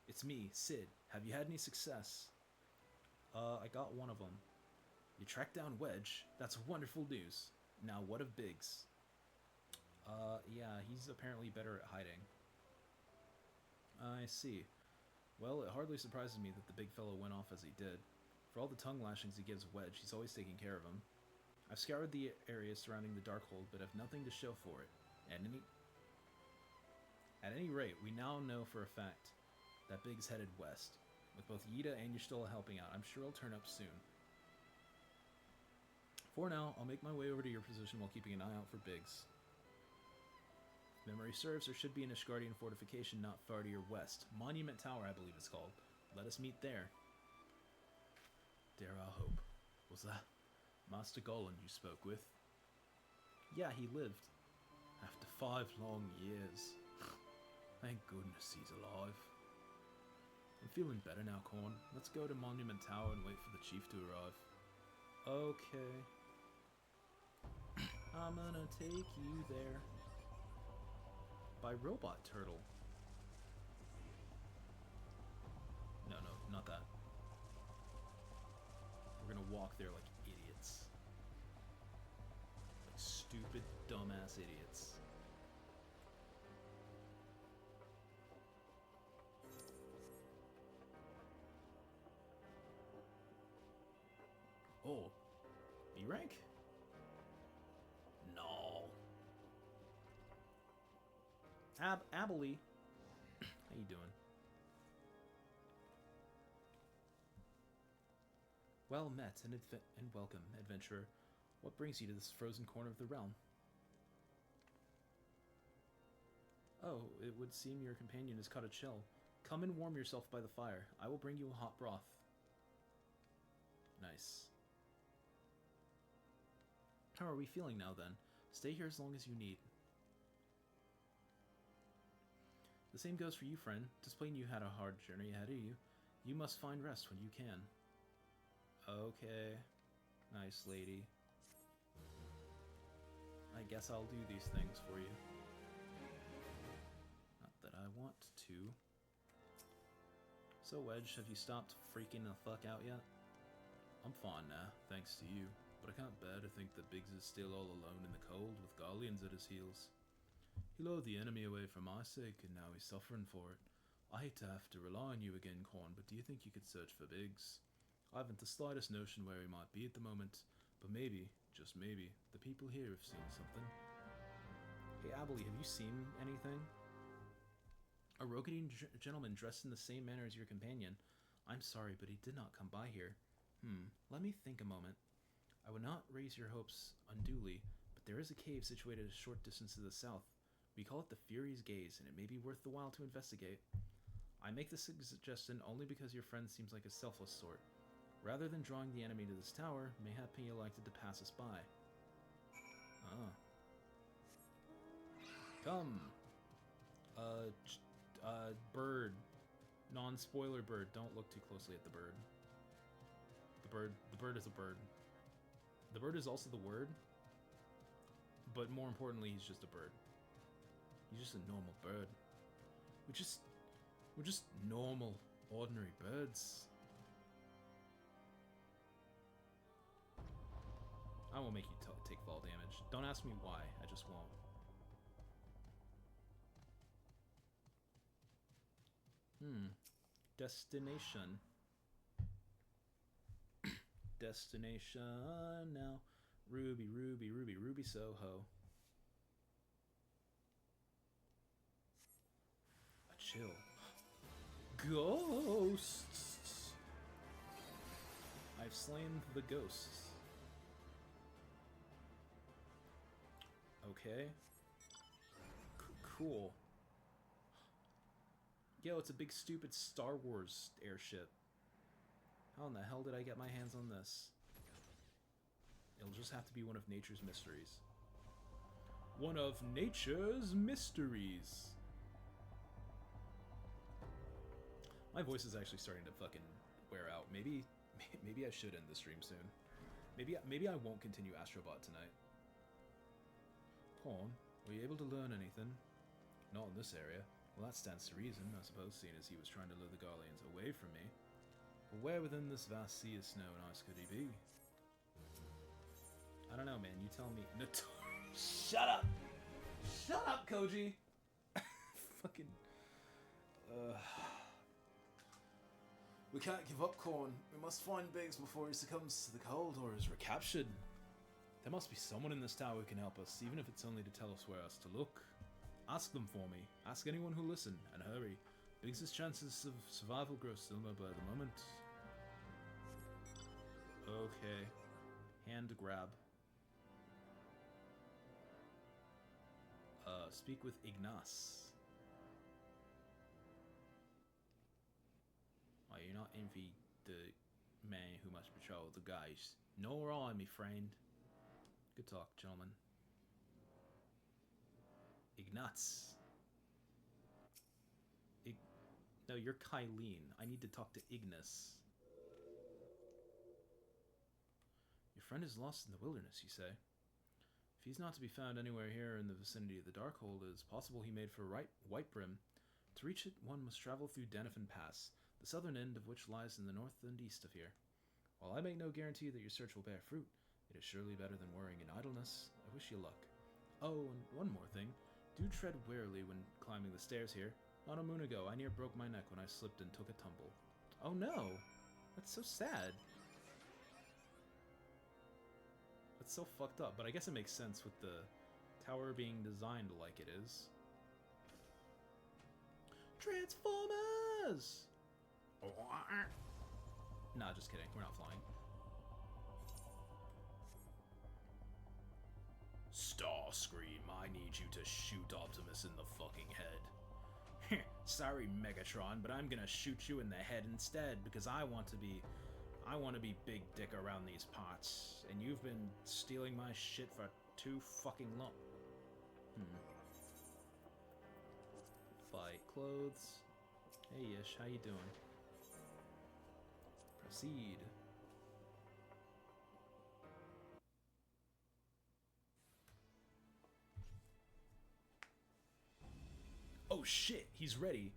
It's me, Sid. Have you had any success? I got one of them. You tracked down Wedge? That's wonderful news. Now what of Biggs? Yeah, he's apparently better at hiding. I see. Well, it hardly surprises me that the big fellow went off as he did. For all the tongue lashings he gives Wedge, he's always taking care of him. I've scoured the area surrounding the Darkhold, but have nothing to show for it. At any rate, we now know for a fact that Biggs headed west. With both Yida and Y'shtola helping out, I'm sure he'll turn up soon. For now, I'll make my way over to your position while keeping an eye out for Biggs. If memory serves, there should be an Ishgardian fortification not far to your west. Monument Tower, I believe it's called. Let us meet there. Dare I hope. Was that Master Golan you spoke with? Yeah, he lived. After 5 long years. Thank goodness he's alive. I'm feeling better now, Corn. Let's go to Monument Tower and wait for the chief to arrive. Okay. I'm gonna take you there. By Robot Turtle. No, not that. We're gonna walk there like idiots. Like stupid, dumbass idiots. Oh. B rank? No. Abilene. How you doing? Well met and welcome, adventurer. What brings you to this frozen corner of the realm? Oh, it would seem your companion has caught a chill. Come and warm yourself by the fire. I will bring you a hot broth. Nice. How are we feeling now, then? Stay here as long as you need. The same goes for you, friend. Displaying you had a hard journey ahead of you. You must find rest when you can. Okay. Nice lady. I guess I'll do these things for you. Not that I want to. So, Wedge, have you stopped freaking the fuck out yet? I'm fine now, thanks to you. But I can't bear to think that Biggs is still all alone in the cold with Garleans at his heels. He lured the enemy away for my sake, and now he's suffering for it. I hate to have to rely on you again, Corn, but do you think you could search for Biggs? I haven't the slightest notion where he might be at the moment, but maybe, just maybe, the people here have seen something. Hey, Abilene, have you seen anything? A Rogadine gentleman dressed in the same manner as your companion. I'm sorry, but he did not come by here. Let me think a moment. I would not raise your hopes unduly, but there is a cave situated a short distance to the south. We call it the Fury's Gaze, and it may be worth the while to investigate. I make this suggestion only because your friend seems like a selfless sort. Rather than drawing the enemy to this tower, mayhap he elected to pass us by. Come! Bird. Non-spoiler bird. Don't look too closely at the bird. The bird is a bird. The bird is also the word, but more importantly, he's just a bird. He's just a normal bird. We're just normal, ordinary birds. I won't make you take fall damage. Don't ask me why. I just won't. Destination. Destination now. Ruby, Ruby, Ruby, Ruby Soho. A chill. Ghosts! I've slain the ghosts. Okay. Cool. Yo, it's a big stupid Star Wars airship. How in the hell did I get my hands on this? It'll just have to be one of nature's mysteries. One of nature's mysteries. My voice is actually starting to fucking wear out. Maybe I should end the stream soon. Maybe I won't continue Astrobot tonight. Corn, were you able to learn anything? Not in this area. Well, that stands to reason, I suppose, seeing as he was trying to lure the Garleans away from me. But where within this vast sea of snow and ice could he be? I don't know, man. You tell me. Shut up! Shut up, Koji! Fucking... We can't give up, Corn. We must find Biggs before he succumbs to the cold or is recaptured. There must be someone in this tower who can help us, even if it's only to tell us where else to look. Ask them for me. Ask anyone who'll listen, and hurry. Biggs' chances of survival grow slimmer by the moment. Okay. Hand grab. Speak with Ignace. Why, you're not envy the man who must patrol the guys. Nor I, me friend. Good talk, gentlemen. Ignace. No, you're Kylene. I need to talk to Ignace. Your friend is lost in the wilderness, you say? If he's not to be found anywhere here in the vicinity of the Darkhold, it is possible he made for Whitebrim. To reach it, one must travel through Denifin Pass, the southern end of which lies in the north and east of here. While I make no guarantee that your search will bear fruit, it is surely better than worrying in idleness. I wish you luck. Oh, and one more thing. Do tread warily when climbing the stairs here. Not a moon ago, I near broke my neck when I slipped and took a tumble. Oh no! That's so sad. That's so fucked up, but I guess it makes sense with the tower being designed like it is. Transformers! Nah, just kidding. We're not flying. Starscream, I need you to shoot Optimus in the fucking head. Sorry, Megatron, but I'm gonna shoot you in the head instead because I want to be big dick around these parts, and you've been stealing my shit for too fucking long. Fight clothes. Hey Ish, how you doing? Proceed. Oh shit, he's ready.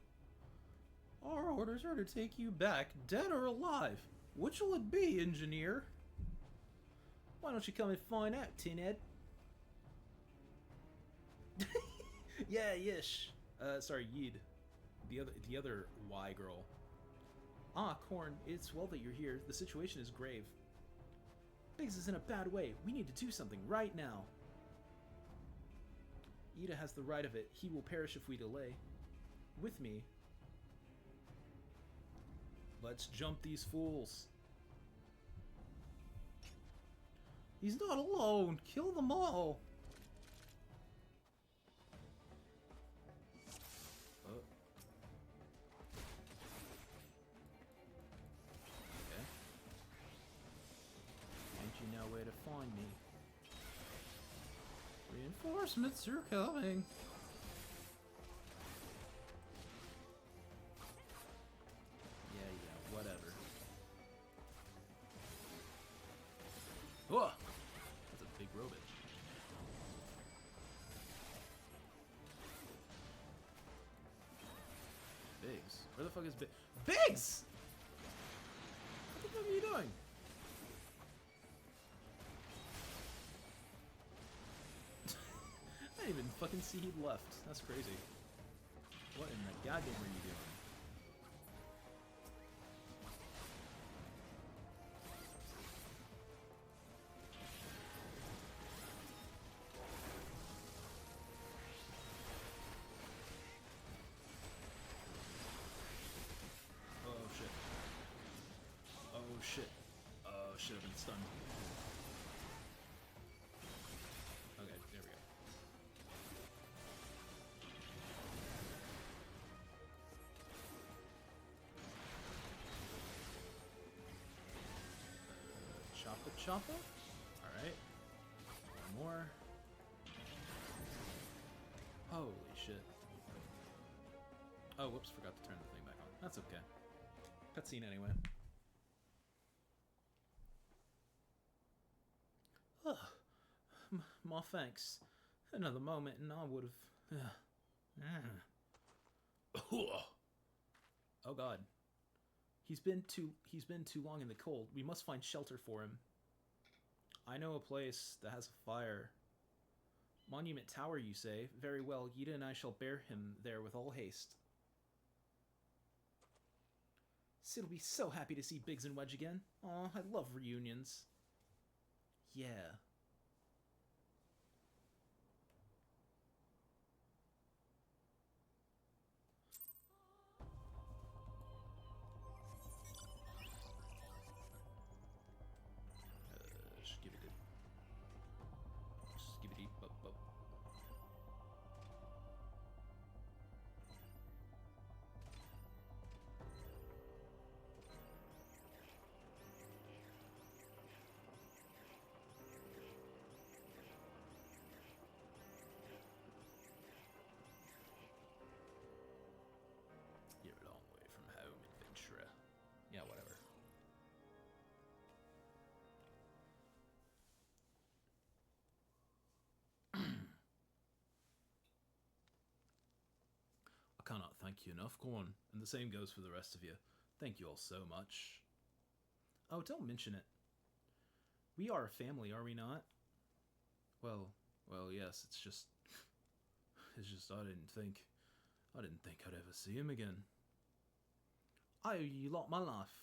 Our orders are to take you back, dead or alive. Which will it be, engineer? Why don't you come and find out, Tinhead? Yeah, Yish. Sorry, Yid. The other Y girl. Ah, Korn, it's well that you're here. The situation is grave. Biggs is in a bad way. We need to do something right now. Ida has the right of it. He will perish if we delay. With me. Let's jump these fools. He's not alone. Kill them all. Oh. Okay. Don't you know where to find me? Reinforcements are coming. Yeah, whatever. Whoa! That's a big robot. Biggs? Where the fuck is Biggs? What the fuck are you doing? fucking see he left. That's crazy. What in the goddamn are you doing? Oh shit. Oh shit. Oh shit, I've been stunned. Okay, there we go. Chopper? Alright. One more. Holy shit. Oh, whoops, forgot to turn the thing back on. That's okay. Cutscene anyway. Ugh. My thanks. Another moment and I would have... Oh god. He's been too long in the cold. We must find shelter for him. I know a place that has a fire. Monument Tower, you say? Very well, Yida and I shall bear him there with all haste. Sid'll be so happy to see Biggs and Wedge again. Aw, I love reunions. Yeah. You're a long way from home, adventurer. Yeah, whatever. I cannot thank you enough, Corn, and the same goes for the rest of you. Thank you all so much. Oh, don't mention it. We are a family, are we not? Well, yes, it's just I didn't think I'd ever see him again. I owe you lot my life.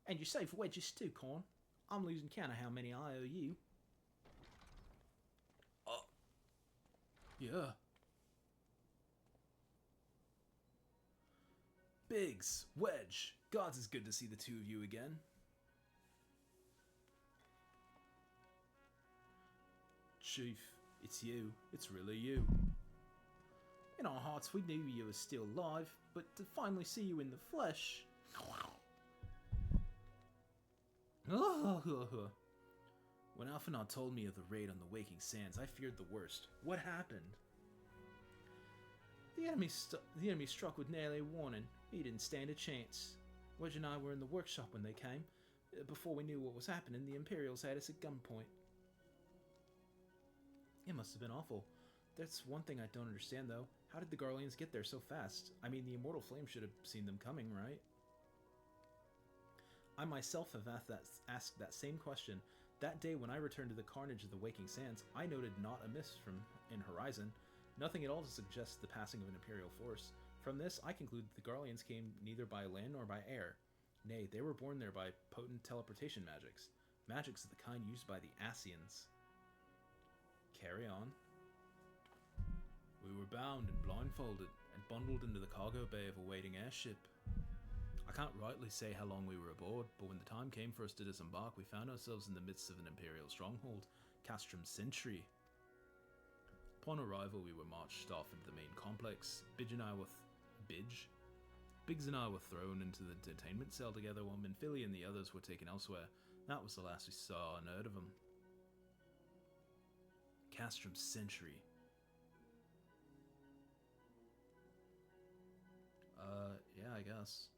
And you save Wedges too, Corn. I'm losing count of how many I owe you. Oh. Yeah. Biggs, Wedge, gods, it's good to see the two of you again. Chief, it's you. It's really you. In our hearts, we knew you were still alive, but to finally see you in the flesh... When Alphanod told me of the raid on the Waking Sands, I feared the worst. What happened? The enemy struck with nearly a warning. We didn't stand a chance. Wedge and I were in the workshop when they came. Before we knew what was happening, the Imperials had us at gunpoint. It must have been awful. That's one thing I don't understand, though. How did the Garleans get there so fast? I mean, the Immortal Flame should have seen them coming, right? I myself have asked that same question. That day when I returned to the carnage of the Waking Sands, I noted not amiss in Horizon. Nothing at all to suggest the passing of an Imperial force. From this, I conclude that the Garleans came neither by land nor by air. Nay, they were born there by potent teleportation magics. Magics of the kind used by the Asians. Carry on. We were bound and blindfolded and bundled into the cargo bay of a waiting airship. I can't rightly say how long we were aboard, but when the time came for us to disembark, we found ourselves in the midst of an Imperial stronghold, Castrum Sentry. Upon arrival, we were marched off into the main complex. Biggs and I were thrown into the detainment cell together, while Minfili and the others were taken elsewhere. That was the last we saw and heard of them. Castrum Sentry. Yeah, I guess.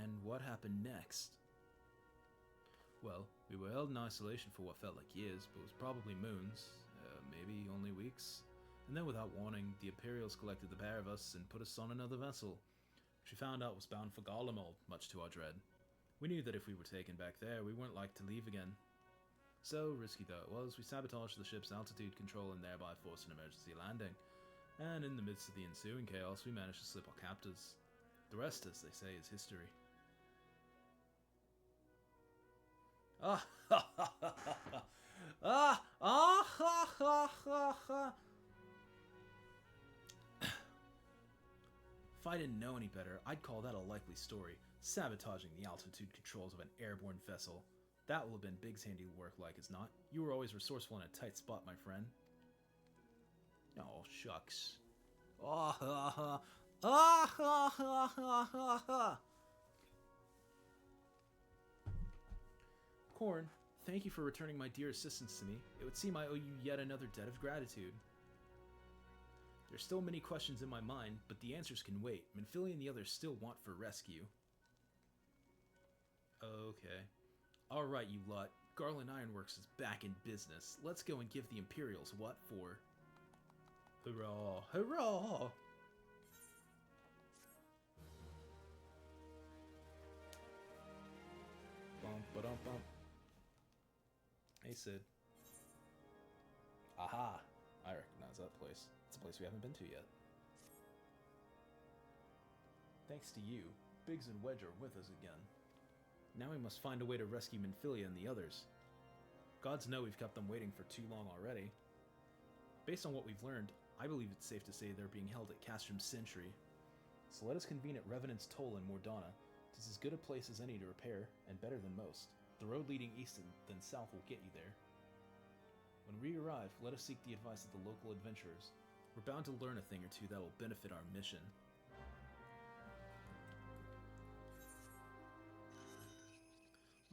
And what happened next? Well, we were held in isolation for what felt like years, but it was probably moons, maybe only weeks. And then without warning, the Imperials collected the pair of us and put us on another vessel, which we found out was bound for Garlemald, much to our dread. We knew that if we were taken back there, we weren't like to leave again. So risky though it was, we sabotaged the ship's altitude control and thereby forced an emergency landing. And in the midst of the ensuing chaos, we managed to slip our captors. The rest, as they say, is history. Ah ha ha ha ha! Ah ha ha ha ha! If I didn't know any better, I'd call that a likely story. Sabotaging the altitude controls of an airborne vessel. That will have been Big's handiwork, like as not. You were always resourceful in a tight spot, my friend. Oh, shucks. Ah ha ha! Ah ha ha ha ha ha! Corn, thank you for returning my dear assistance to me. It would seem I owe you yet another debt of gratitude. There's still many questions in my mind, but the answers can wait. Minfilia and the others still want for rescue. Okay. Alright, you lot. Garland Ironworks is back in business. Let's go and give the Imperials what for. Hurrah! Hurrah! Bum ba dum bum. Hey Sid. Aha! I recognize that place. It's a place we haven't been to yet. Thanks to you, Biggs and Wedge are with us again. Now we must find a way to rescue Minfilia and the others. Gods know we've kept them waiting for too long already. Based on what we've learned, I believe it's safe to say they're being held at Castrom's Sentry. So let us convene at Revenant's Toll in Mordana. It's as good a place as any to repair, and better than most. The road leading east and then south will get you there. When we arrive, let us seek the advice of the local adventurers. We're bound to learn a thing or two that will benefit our mission.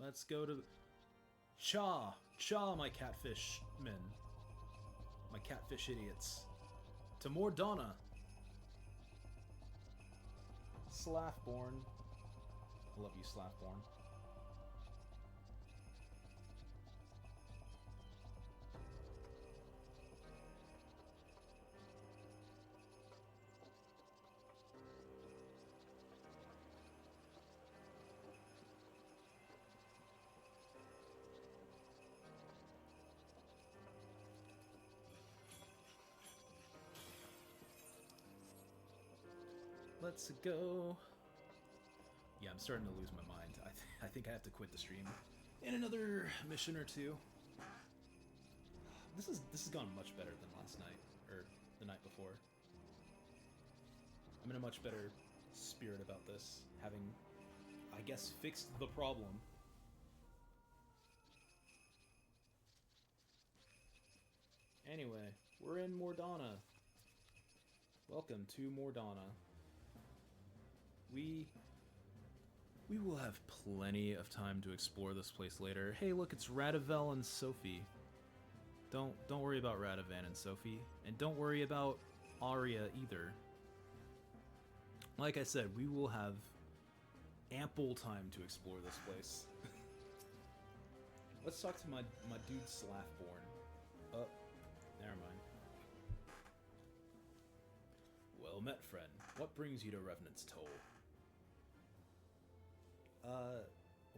Let's go to... Cha! Cha, my catfish men. My catfish idiots. To Mordana! Slathborn. I love you, Slathborn. Let's go. Yeah, I'm starting to lose my mind. I think I have to quit the stream in another mission or two. This has gone much better than last night or the night before. I'm in a much better spirit about this, having, I guess, fixed the problem. Anyway, we're in Mordana. Welcome to Mordana. We will have plenty of time to explore this place later. Hey, look, it's Radovel and Sophie. Don't worry about Radovan and Sophie, and don't worry about Arya either. Like I said, we will have ample time to explore this place. Let's talk to my dude Slathborn. Oh, never mind. Well met, friend. What brings you to Revenant's Toll?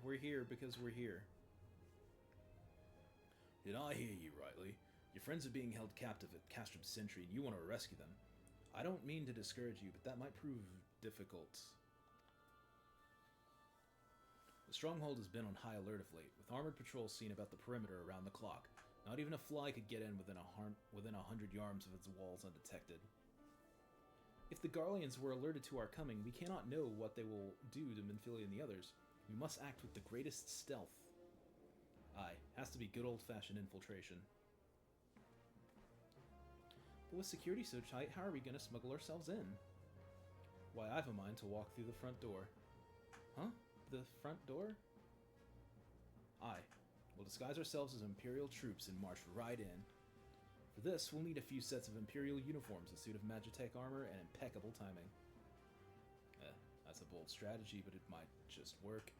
We're here because we're here. Did I hear you rightly? Your friends are being held captive at Castrom's Sentry and you want to rescue them. I don't mean to discourage you, but that might prove difficult. The stronghold has been on high alert of late, with armored patrols seen about the perimeter around the clock. Not even a fly could get in within 100 yards of its walls undetected. If the Garleans were alerted to our coming, we cannot know what they will do to Minfilia and the others. We must act with the greatest stealth. Aye, has to be good old-fashioned infiltration. But with security so tight, how are we gonna smuggle ourselves in? Why, I've a mind to walk through the front door. Huh? The front door? Aye. We'll disguise ourselves as Imperial troops and march right in. For this, we'll need a few sets of Imperial uniforms, a suit of Magitech armor, and impeccable timing. That's a bold strategy, but it might just work.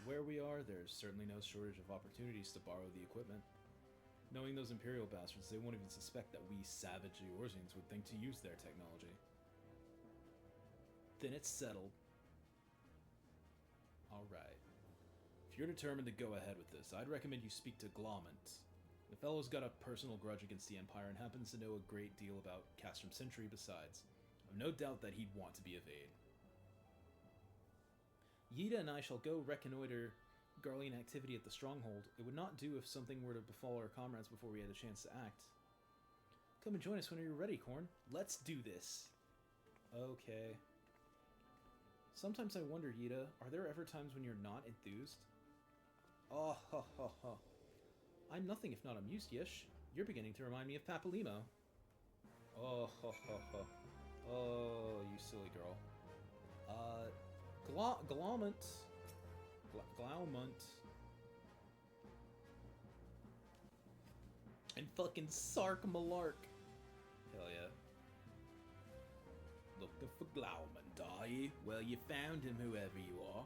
Where we are, there's certainly no shortage of opportunities to borrow the equipment. Knowing those Imperial bastards, they won't even suspect that we savage Eorzeans would think to use their technology. Then it's settled. Alright. If you're determined to go ahead with this, I'd recommend you speak to Glomant. The fellow's got a personal grudge against the Empire and happens to know a great deal about Castrum Sentry besides. I've no doubt that he'd want to be of aid. Yida and I shall go reconnoiter Garlean activity at the stronghold. It would not do if something were to befall our comrades before we had a chance to act. Come and join us when you're ready, Korn. Let's do this. Okay. Sometimes I wonder, Yida, are there ever times when you're not enthused? Oh, ha, ha, ha. I'm nothing if not amused, Yish. You're beginning to remind me of Papalimo. Oh, ha, ha, ha. Oh, you silly girl. Glaumont. And fucking Sark Malark. Hell yeah. Looking for Glaumont, are you? Well, you found him, whoever you are.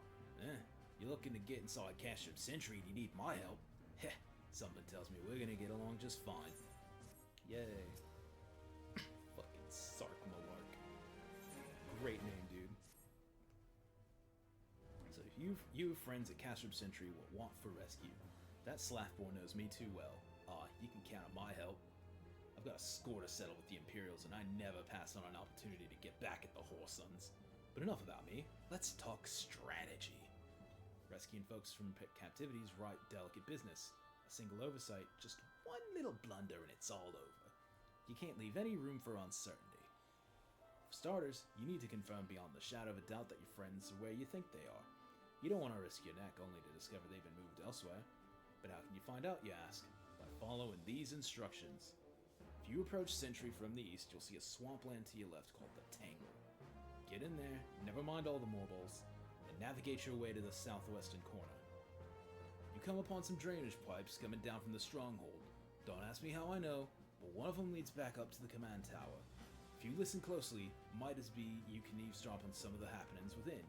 You're looking to get inside Castrum Sentry and you need my help. Heh, something tells me we're gonna get along just fine. Yay. Fucking Sark Malark. Great name, dude. So if you friends at Castrum Sentry will want for rescue, that Slathborn knows me too well. You can count on my help. I've got a score to settle with the Imperials, and I never pass on an opportunity to get back at the Whoresons. But enough about me. Let's talk strategy. Rescuing folks from captivity is right delicate business. A single oversight, just one little blunder, and it's all over. You can't leave any room for uncertainty. For starters, you need to confirm beyond the shadow of a doubt that your friends are where you think they are. You don't want to risk your neck only to discover they've been moved elsewhere. But how can you find out, you ask? By following these instructions. If you approach Sentry from the east, you'll see a swampland to your left called the Tangle. Get in there, never mind all the morbals, and navigate your way to the southwestern corner. You come upon some drainage pipes coming down from the stronghold. Don't ask me how I know, but one of them leads back up to the command tower. If you listen closely, might as be you can eavesdrop on some of the happenings within.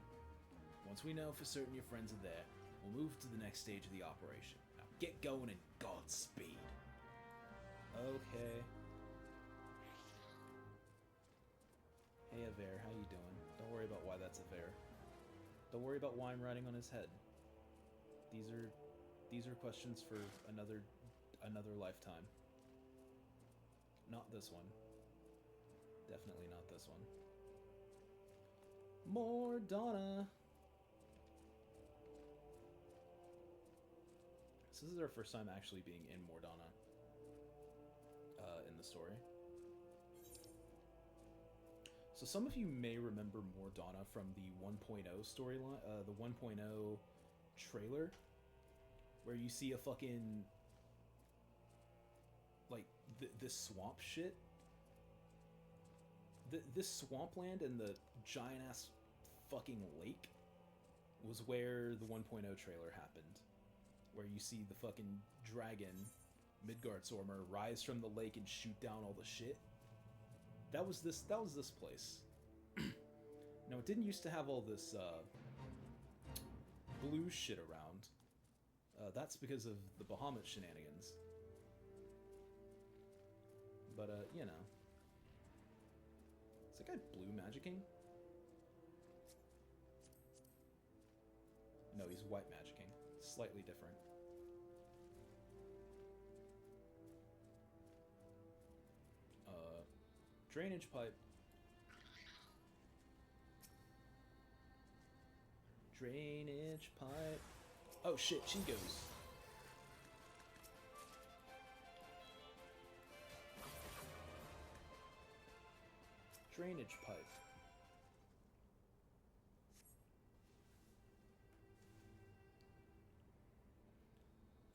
Once we know for certain your friends are there, we'll move to the next stage of the operation. Now get going and Godspeed. Okay. Hey Aver, how you doing? Don't worry about why that's Aver. Don't worry about why I'm riding on his head. These are questions for another lifetime. Not this one. Definitely not this one. More Dhona. So this is our first time actually being in Mordana in the story. So some of you may remember Mordana from the 1.0 storyline, the 1.0 trailer, where you see a fucking, like, this swamp shit. This swampland and the giant-ass fucking lake was where the 1.0 trailer happened. Where you see the fucking dragon, Midgardsormr, rise from the lake and shoot down all the shit. That was this place. Now, it didn't used to have all this blue shit around. That's because of the Bahamut shenanigans. But, you know. Is that guy blue magicking? No, he's white magicking. Slightly different. Drainage pipe. Drainage pipe. Oh shit, she goes. Drainage pipe.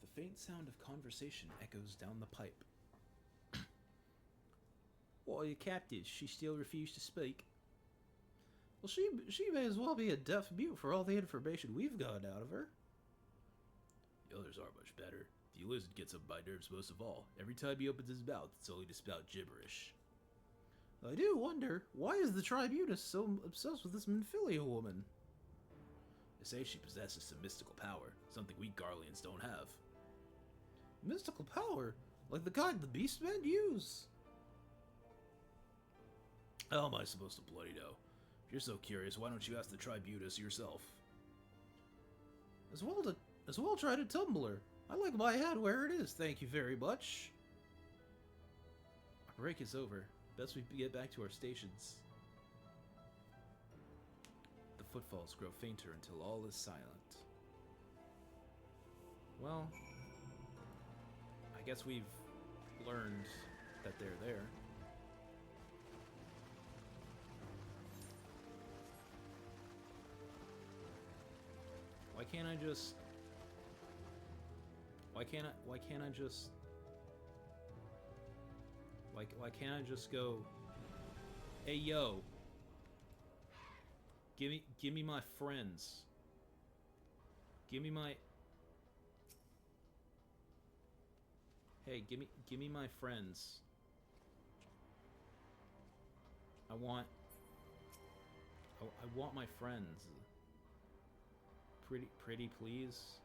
The faint sound of conversation echoes down the pipe. What are your captives? She still refused to speak. Well, she may as well be a deaf mute for all the information we've gotten out of her. The others aren't much better. The lizard gets up my nerves most of all. Every time he opens his mouth, it's only to spout gibberish. I do wonder, why is the Tribunus so obsessed with this Minfilia woman? They say she possesses some mystical power, something we Garleans don't have. Mystical power? Like the kind the Beastmen use? How am I supposed to bloody know? If you're so curious, why don't you ask the Tribunus yourself? As well As well try to tumbler. I like my head where it is, thank you very much. Our break is over. Best we get back to our stations. The footfalls grow fainter until all is silent. Well, I guess we've learned that they're there. Why can't I just... Why can't I just go, hey yo, give me my friends. Give me my... Hey, give me my friends. I want my friends. Pretty please.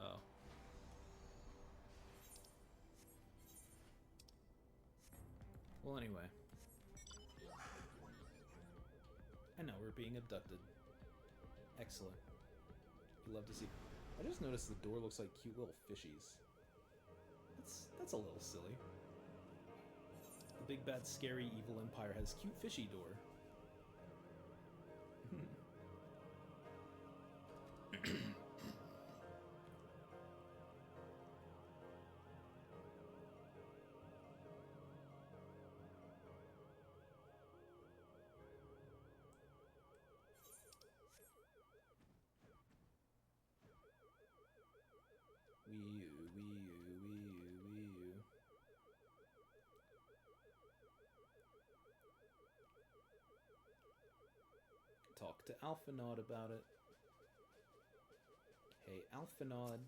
Oh. Well, anyway. And now we're being abducted. Excellent. You love to see. I just noticed the door looks like cute little fishies. That's a little silly. The big bad scary evil empire has cute fishy door. Talk to Alphanod about it. Hey, Alphanod.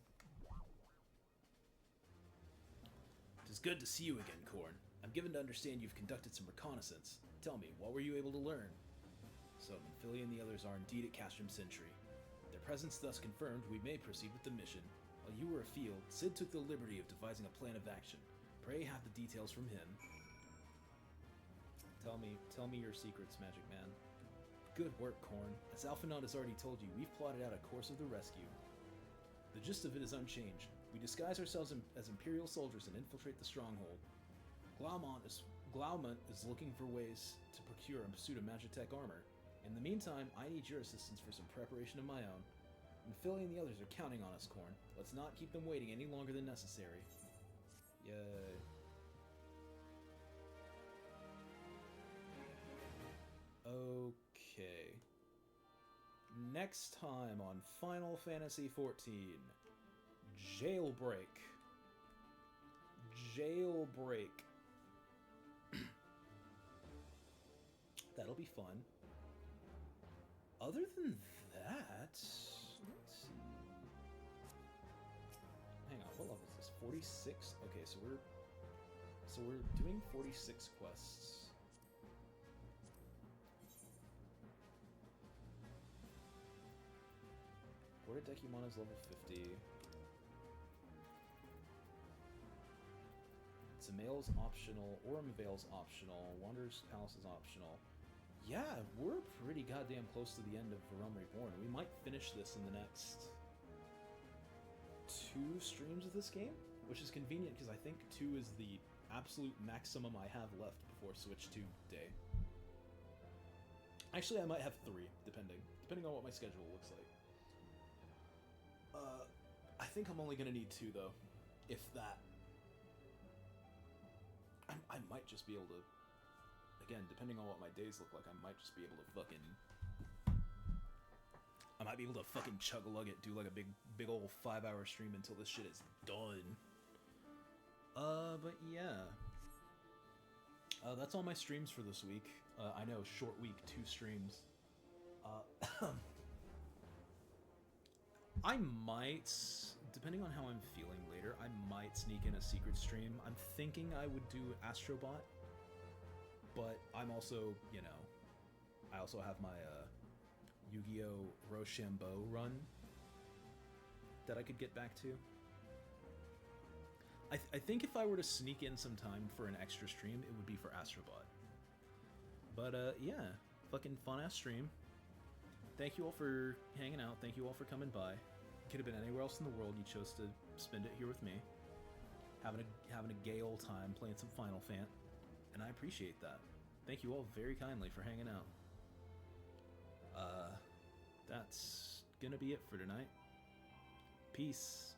It is good to see you again, Korn. I'm given to understand you've conducted some reconnaissance. Tell me, what were you able to learn? So, Philly and the others are indeed at Castrum Sentry. Their presence thus confirmed, we may proceed with the mission. While you were afield, Sid took the liberty of devising a plan of action. Pray have the details from him. Tell me your secrets, Magic Man. Good work, Korn. As Alphanod has already told you, we've plotted out a course of the rescue. The gist of it is unchanged. We disguise ourselves as Imperial soldiers and infiltrate the stronghold. Glaumont is looking for ways to procure a suit of Magitech armor. In the meantime, I need your assistance for some preparation of my own. And Philly and the others are counting on us, Korn. Let's not keep them waiting any longer than necessary. Yay. Okay. Next time on Final Fantasy XIV. Jailbreak. Jailbreak. That'll be fun. Other than that, let's see. Hang on, what level is this? 46? Okay, so we're doing 46 quests. Porta Decumon is level 50. Samael's optional, Aurum Vale's optional, Wanderer's Palace is optional. Yeah, we're pretty goddamn close to the end of Realm Reborn. We might finish this in the next 2 streams of this game, which is convenient because I think 2 is the absolute maximum I have left before Switch 2 day. Actually, I might have 3, depending on what my schedule looks like. I think I'm only gonna need 2 though, if that. I might just be able to, again, depending on what my days look like, I might just be able to fucking, I might be able to fucking chug-a-lug it, do like a big old 5-hour stream until this shit is done. But yeah. That's all my streams for this week. I know, short week, 2 streams. I might, depending on how I'm feeling later, I might sneak in a secret stream. I'm thinking I would do Astrobot, but I'm also, you know, I also have my Yu-Gi-Oh! Rochambeau run that I could get back to. I think if I were to sneak in some time for an extra stream, it would be for Astrobot. But yeah, fucking fun-ass stream. Thank you all for hanging out. Thank you all for coming by. could have been anywhere else in the world. You chose to spend it here with me, having a gay old time playing some Final Fant, and I appreciate that. Thank you all very kindly for hanging out. That's gonna be it for tonight. Peace.